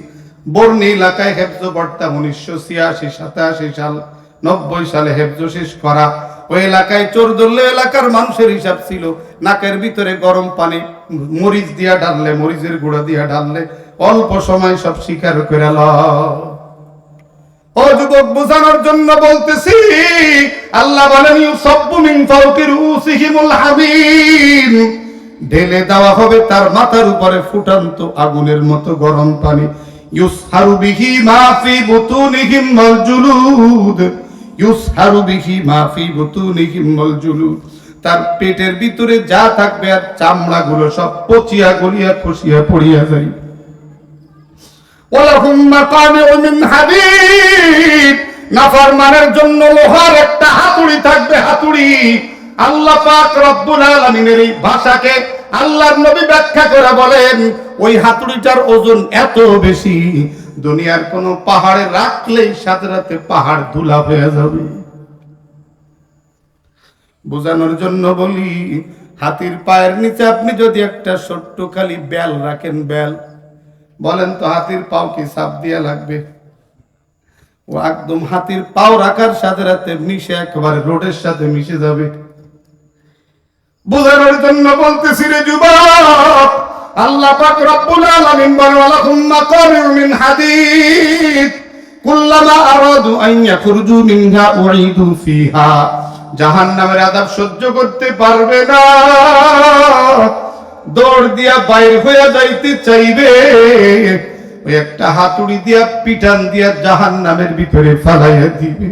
বর্ণি এলাকায় হেফজ পড়তাম 1986, 87 সাল, 90 সালে হেফজ শেষ করা। ওই এলাকায় চোর ধরলে এলাকার মানুষের হিসাব ছিল নাকের ভিতরে গরম পানি মরিচ দিয়া ঢাললে, মরিচের গুঁড়া দিয়া ঢাললে অল্প সময় সব শিকার করে লয়। ও যুবক, বোঝানোর জন্য বলতেছি, আল্লাহ বলেন ইউসাব্বু মিন ফাওকি রুসিহিমুল হামিম, ঢেলে দেওয়া হবে তার মাথার উপরে ফুটন্ত আগুনের মতো গরম পানি। ইউসহারু বিহি মা ফি বুতুনিহিম ওয়াল জুলুদ, ইউসহারু বিহি মা ফি বুতুনিহিম ওয়াল জুলুদ, তার পেটের ভিতরে যা থাকবে আর চামড়াগুলো সব পচিয়া গলিয়া খসিয়া পড়িয়া যায়। ওয়ালাহুম মাকামিউ মিন হাদীদ, নাফরমানের জন্য লোহার একটা হাতুড়ি থাকবে, হাতুড়ি। আল্লাহ পাক রব্বুল আলামিনের এই ভাষাকে আল্লাহর নবী ব্যাখ্যা করে বলেন, ওই হাতুড়িটার ওজন এত বেশি, দুনিয়ার কোন পাহাড়ে রাখলেই সাথে সাথে পাহাড় ধুলা হয়ে যাবে। বোঝানোর জন্য বলি, হাতির পায়ের নিচে আপনি যদি একটা ছোট্ট খালি বেল রাখেন, বেল, বলেন তো হাতির পাও কি চাপ দিয়া লাগবে? ও একদম হাতির পাও রাখার সাথে সাথে মিশে একেবারে রোডের সাথে মিশে যাবে। বোঝানোর জন্য বলতেছি রে যুবক, আল্লাহ পাক রব্বুল আলামিন বলেন ওয়ালাহুম মাকামিউ মিন হাদীদ কুল্লামা আরাদু আন ইয়াখরুজু মিনহা উঈদু ফিহা, জাহান্নামের আযাব সহ্য করতে পারবে না, দৌড় দিয়া বাইর হয়ে যাইতে চাইবে, ওই একটা হাতুড়ি দিয়া পিটান দিয়া জাহান্নামের ভিতরে ফালাইয়া দিবে।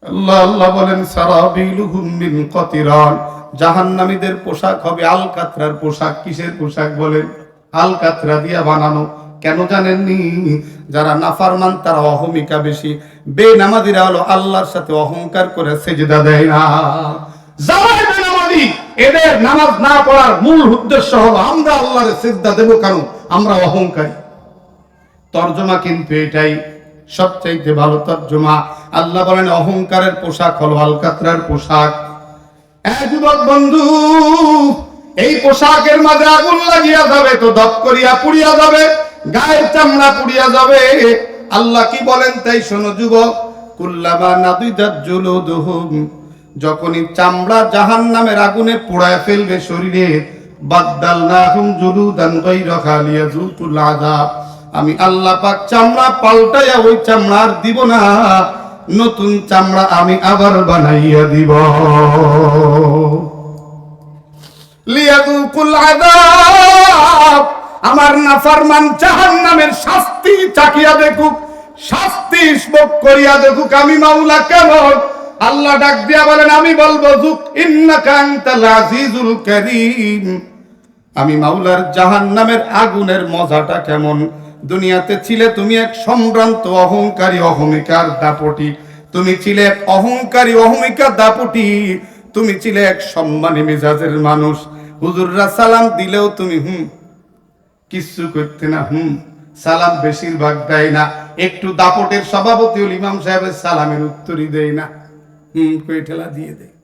আল্লাহ আল্লাহ বলেন সারাবিলুহুম মিন কাতিরান, জাহান্নামীদের পোশাক হবে আলকাতরার পোশাক। কিসের পোশাক বলেন? আলকাতরা দিয়া বানানো। কেন জানেননি? যারা নাফরমান তারা অহমিকা বেশি, বেনামাজিরা হলো আল্লাহর সাথে অহংকার করে সেজদা দেয় না। যারা বেনামাজি, এদের নামাজ না পড়ার মূল উদ্দেশ্য হলো আমরা আল্লাহর সিজদা দেব, কারণ আমরা অহংকারী। তরজমা কিন্তু এটাই সবচাইতে ভালো তরজমা। আল্লাহ বলেন অহংকারের পোশাক হলো আলকাতরার পোশাক। যুবক বন্ধু, এই পোশাকের মাঝে আগুন লাগিয়া যাবে তো দপ করিয়া পুড়িয়া যাবে, গায়ের চামড়া পুড়িয়া যাবে। আল্লাহ কি বলেন তাই শোনো যুবক, কুল্লামা নাদিদাত জুলুদুহুম, যখনই চামড়া জাহান্নামের আগুনে পোড়ায় ফেলবে শরীরে, বাদদালনাহুম জুলুদান গায়রাহা লিয়াযুকুল আযাব, আমি আল্লাহ পাক চামড়া পাল্টাইয়া ওই চামড়া আর দিব না, নতুন চামড়া আমি আবার বানাইয়া দিব। লিয়াযুকুল আযাব, আমার নাফরমান জাহান্নামের শাস্তি চাকিয়া দেখুক, শাস্তি ভোগ করিয়া দেখুক আমি মাওলা কেমন। আল্লাহ ডাক দিয়া বলেন, আমি বলবো যুক ইন্নাকা আনতাল আজিজুল কারীম, আমি মাওলার জাহান্নামের আগুনের মজাটা কেমন। দুনিয়াতে ছিলে তুমি এক সম্ভ্রান্ত অহংকারী অহমিকার দাপটি, তুমি ছিলে এক অহংকারী অহমিকা দাপটি, তুমি ছিলে এক সম্মানী মেজাজের মানুষ। হুজুররা সালাম দিলেও তুমি কিচ্ছু করতে না, সালাম বেশিরভাগ দেয় না। একটু দাপটের সভাপতি ইমাম সাহেবের সালামের উত্তরই দেয় না, কই ঠেলা দিয়ে দেয়।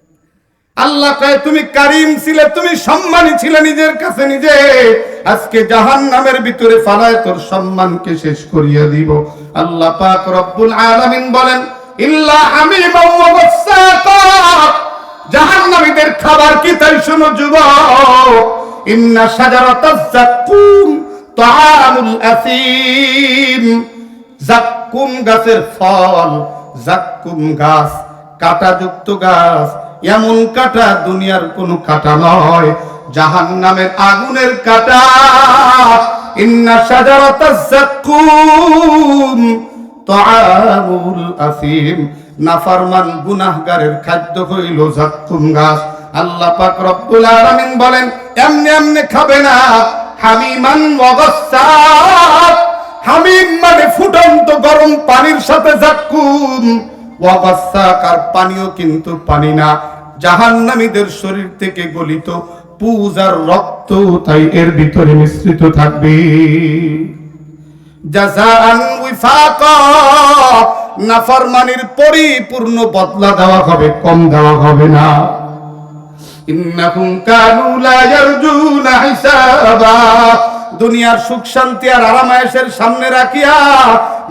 আল্লাহ কয় তুমি কারিম ছিলে, তুমি সম্মানী ছিলে নিজের কাছে নিজে, আজকে জাহান্নামের ভিতরে ফালায় তোর সম্মানকে শেষ করিয়া দিব। আল্লাহ পাক রব্বুল আলামিন বলেন ইল্লা হামিমান ওয়া গাসসাকা, জাহান্নামীদের খাবার কি তাই শোনো যুবক, ইন্না শাজারাতাজ যাক্কুম তাআমুল আসিম, যাক্কুম গাছের ফল, যাক্কুম গাছ কাঁটাযুক্ত গাছ, এমন কাঁটা দুনিয়ার কোনো কাঁটা নয়, জাহান্নামের আগুনের কাঁটা। ইন্না শাজারাতাজ যাক্কুম তাআমুল আসিম, নাফরমান গুনাহগারের খাদ্য হইল যাক্কুম গাছ। আল্লাহ পাক রব্বুল আলামিন বলেন এমনি এমনি খাবে না, হামিমান ওয়া গাসসাক, হামিম মানে ফুটন্ত গরম পানির সাথে যাক্কুম, ওয়া গাসসাক আর পানিও কিন্তু পানি না, জাহান্নামীদের শরীর থেকে গলিত পূজার রক্ত তাই এর ভিতরে মিশ্রিত থাকবে। জাযাআন ওয়াফাকা, নাফরমানির পরিপূর্ণ বদলা দেওয়া হবে, কম দেওয়া হবে না। ইন্নাহুম কানু লা ইয়ারজুনা হিসাবা, দুনিয়ার সুখ শান্তি আর আরামায়েশের সামনে রাখিয়া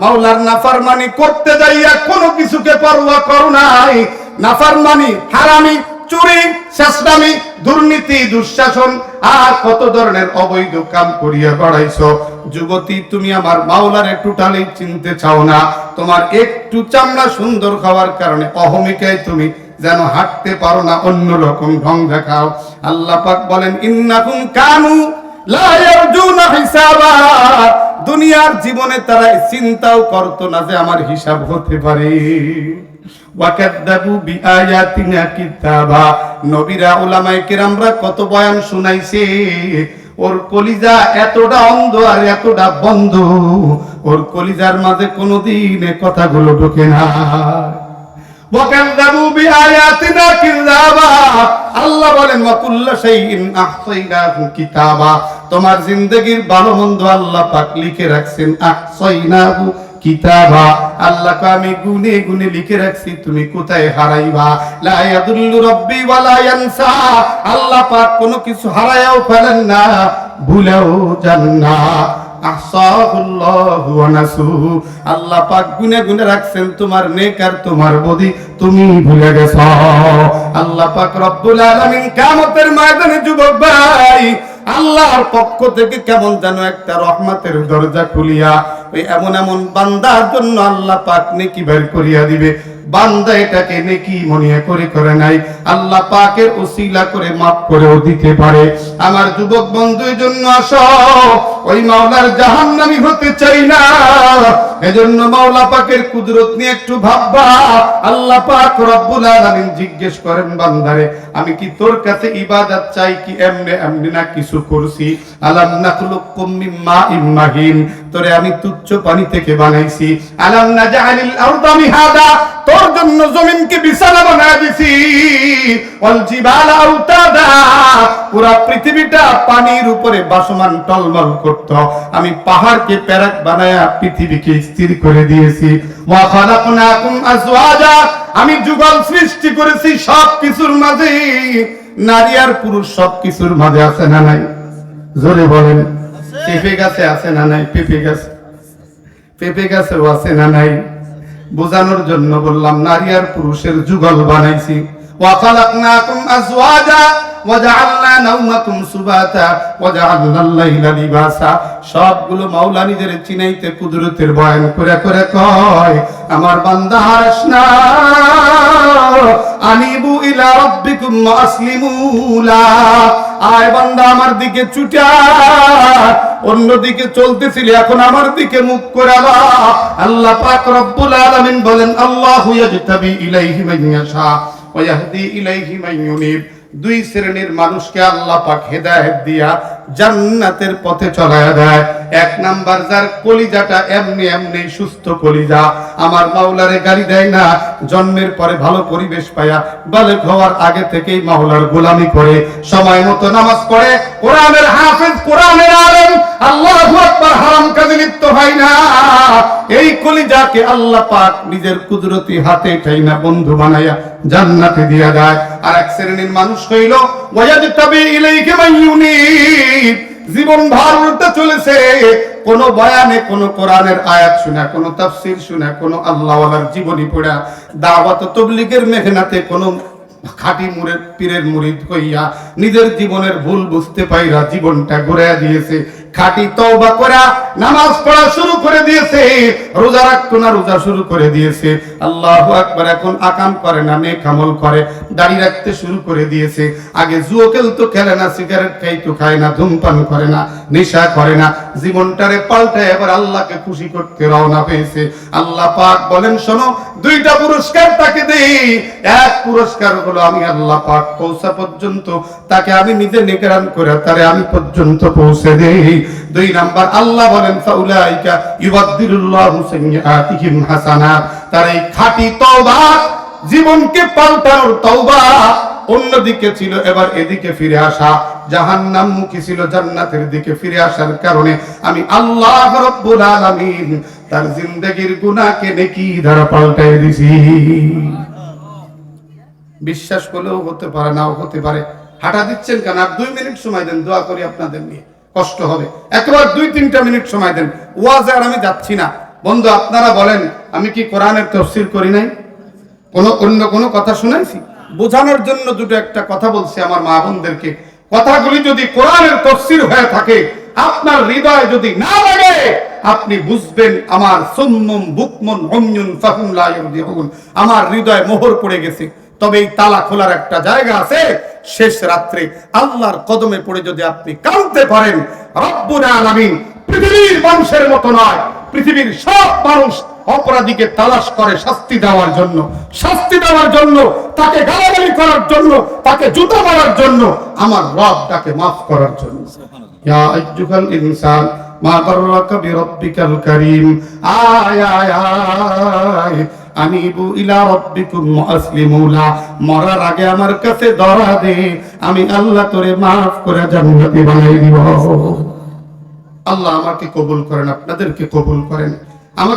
মাওলার নাফরমানি করতে যাইয়া কোনো কিছুকে পরোয়া করো নাই। নাফরমানি, হারামি, চুরি, শেষনামি, দুর্নীতি, দুঃশাসন আর কত ধরনের অবৈধ কাম করিয়া বেড়াইছো। যুবতী তুমি আমার মাওলারে টোটালি চিনতে চাও না, তোমার একটু চামড়া সুন্দর খাওয়ার কারণে অহমিকায় তুমি যেন হাঁটতে পারো না, অন্য রকম ঢং দেখাও। আল্লাহ পাক বলেন ইন্নাকুম কানু লা ইয়ারজুনা হিসাবা, দুনিয়ার জীবনে তারা চিন্তাও করতো না যে আমার হিসাব হতে পারে। ওয়াকাদ্দাবু বিআয়াতিনা কিতাবা, নবীরা উলামায়ে কেরামরা কত বয়ান শুনাইছে, ওর কলিজা এতটা অন্ধ আর এতটা বন্ধ, ওর কলিজার মাঝে কোনোদিন এই কথাগুলো ঢোকে না। ওয়াকাদ্দাবু বিআয়াতিনা কিতাবা, আল্লাহ বলেন ওয়া কুল্লু শাইইন আহসাইনাহু কিতাবা, তোমার জিন্দেগীর ভালো মন্দ আল্লাহ পাক লিখে রাখছেন। আহসাইনাহু কিতাবা, আল্লাহকে আমি গুনে গুনে লিখে রাখছি, তুমি কোথায় হারাইবা। লা ইয়াদুল্লু রাব্বি ওয়া লা ইয়ানসা, আল্লাহ পাক কোনো কিছু হারায়াও ফেলেন না, ভুলেও যান না। আহসাহুল্লাহু ওয়া নাসুহু, আল্লাহ পাক গুনে গুনে রাখছেন তোমার নেক আর তোমার বদি, তুমি ভুলে গেছো। আল্লাহ পাক রব্বুল আলামিন কিয়ামতের ময়দানে যুবক ভাই আল্লাহর পক্ষ থেকে কেমন যেন একটা রহমতের দরজা খুলিয়া ওই এমন এমন বান্দার জন্য আল্লাহ পাক নেকি বের করিয়া দিবে। বান্দা এটাকে নেকি মনে করে নাই, আল্লাহ পাকের ওসিলা করে মাফ করেও দিতে পারে। আমার যুবক বন্ধুর জন্য আসো, ওই মাওলার জাহান্নামী হতে চাই না, এজন্য মাওলা পাকের কুদরত নিয়ে একটু ভাববা। আল্লাহ পাক রব্বুল আলামিন জিজ্ঞেস করেন বান্দারে, আমি কি তোর কাছে ইবাদত চাই কি এমনে এমনি না কিছু করছি? আলাম নাখলুকুম মিন মাইন মাহিন, তোরে আমি তুচ্ছ পানি থেকে বানাইছি। আলাম নাজআলিল আরদা মিহাদা, তোর জন্য জমিনকে বিছানা বানায় দিছি। ওয়াল জিবালা আওতাদা, পুরা পৃথিবীটা পানির উপরে ভাসমান টলমল করত, আমি পাহাড়কে প্যারাক বানায়া পৃথিবীকে স্থির করে দিয়েছি। ওয়া খালাকনাকুম আজওয়াজা, আমি যুগল সৃষ্টি করেছি সব কিছুর মাঝে, নারী আর পুরুষ সব কিছুর মাঝে আছে না নাই? জোরে বলেন। পেঁপে গাছে আছে না নাই? পেঁপে গাছে, পেঁপে গাছেও আছে না নাই? বোঝানোর জন্য বললাম নারী আর পুরুষের যুগল বানাইছি। ওয়া খালাকনাকুম আজওয়াজা ওয়া জাআলনা নাওমাকুম সুবাতা ওয়া জাআলনাল লাইলা লিবাসা, সবগুলো মাওলা নিজের চিনাইতে কুদরতের বয়ান করে করে কয়, আমার বান্দা হারাস না, আনিবু ইলা রাব্বিকুম আসলিমু লা, আয় বান্দা আমার দিকে ছুটা, অন্যদিকে চলতেছিলি এখন আমার দিকে মুখ করে আলা। আল্লাহ পাক রব্বুল আলামিন বলেন আল্লাহু ইয়াজতাবি ইলাইহি মান ইয়াশা ওয়া ইয়াহদি ইলাইহি মান ইউনিব, দুই শ্রেণীর মানুষকে আল্লাহ পাক হেদায়েত দিয়া জান্নাতের পথে চলায়া দেয়। এক নাম্বার, যার কলিজাটা এমনি এমনি সুস্থ কলিজা, আমার মাওলারে গালি দেয় না, জন্মের পরে ভালো পরিবেশ পায়া বালেগ হওয়ার আগে থেকেই মাওলার গোলামি করে, সময় মতো নামাজ পড়ে, কোরআনের হাফেজ, কোরআনের আলেম, আল্লাহু আকবার, হারাম কাজে লিপ্ত হয় না, এই কলিজাকে আল্লাহ পাক নিজের কুদরতি হাতে ঠাইনা বন্ধু বানাইয়া জান্নাতে দিয়া যায়। আর এক শ্রেণীর মানুষ হইল ওয়ায়াজতাবি ইলাইকা মাইয়ুনিব, জীবন ভার উল্টে চলেছে, কোন বয়ানে, কোন কোরআনের আয়াত শুনা, কোন তাফসীর শুনা, কোন আল্লাহওয়ালার জীবনী পড়া, দাওয়াত তাবলীগের মেহনতে কোন খাঁটি পীরের মুরিদ হইয়া নিজের জীবনের ভুল বুঝতে পাইরা জীবনটা ঘুরাইয়া দিয়েছে। খাঁটি তওবা করা নামাজ পড়া শুরু করে দিয়েছে, রোজা রাখতো না, রোজা শুরু করে দিয়েছে, আল্লাহু আকবার, এখন আকাম করে না, নেক আমল করে, দাড়ি রাখতে শুরু করে দিয়েছে। আগে জুয়া খেলতো, খেলে না, সিগারেট খাইতো, খায় না, ধূমপান করে না, নেশা করে না, জীবনটারে পাল্টায় এবার আল্লাহকে খুশি করতে রওনা হয়েছে। আল্লাহ পাক বলেন, শোনো, দুইটা পুরস্কার তাকে দেই। এক পুরস্কার হলো আমি আল্লাহ পাক পৌঁছা পর্যন্ত তাকে আমি নিজে নিগরান করে তারে আমি পর্যন্ত পৌঁছে দেই। দুই নাম্বার আল্লাহ বলেন, ফাউলাইকা ইউবাদদিলুল্লাহু সাইয়্যাতিহিম হাসানাত, তার এই খাঁটি তওবা, জীবনকে পাল্টানোর তওবা অন্যদিকে ছিল, এবার এদিকে ফিরে আসা, জাহান্নামমুখী ছিল, জান্নাতের দিকে ফিরে আসার কারণে আমি আল্লাহ রাব্বুল আলামিন তার জিন্দেগীর গুনাহকে নেকি দ্বারা পাল্টাই দিছি। বিশ্বাস করলেও হতে পারে, নাও হতে পারে। হাঁটা দিচ্ছেন কেন? আর 2 মিনিট সময় দেন, দোয়া করি আপনাদের নিয়ে, কষ্ট হবে। একবার 2-3টা মিনিট সময় দেন, ওয়াজে আর আমি যাচ্ছি না। বন্ধু, আপনারা বলেন, আমি কি কোরআনের তাফসীর করি নাই? অন্য কোনো কথা শুনাইছি? বোঝানোর জন্য দুটো একটা কথা বলছি আমার মা বোনদেরকে। কথাগুলি যদি কোরআনের তাফসীর হয়ে থাকে, আপনার হৃদয় যদি না লাগে, আপনি বুঝবেন আমার সুম্মুম বুকমুন উময়ুন ফাহুম লা ইয়ারজিউন, আমার হৃদয় মোহর পড়ে গেছে। তবে এই তালা খোলার একটা জায়গা আছে, শেষ রাত্রে আল্লাহর কদমে পড়ে যদি আপনি কাঁদতে পারেন, রব্বুল আলামিন পৃথিবীর মানুষের মতো নয়, পৃথিবীর সব মানুষ অপরাধীকে তালাশ করে শাস্তি দেওয়ার জন্য, শাস্তি দেওয়ার জন্য, তাকে গালাগালি করার জন্য, তাকে জুতা মারার জন্য, আমার রব তাকে মাফ করার জন্য। ইয়া আইয়ুহাল ইনসান মা গাররাকা বিরাব্বিকাল কারীম, আয় আয় আয় আনিবু ইলা রাব্বিকুম আসলিমু লা, মরার আগে আমার কাছে ধরা দে, আমি আল্লাহ তোরে মাফ করে জান্নাতি বানাই দিব। আল্লাহ আমাকে কবুল করেন, আপনাদেরকে কবুল করেন। আমাকে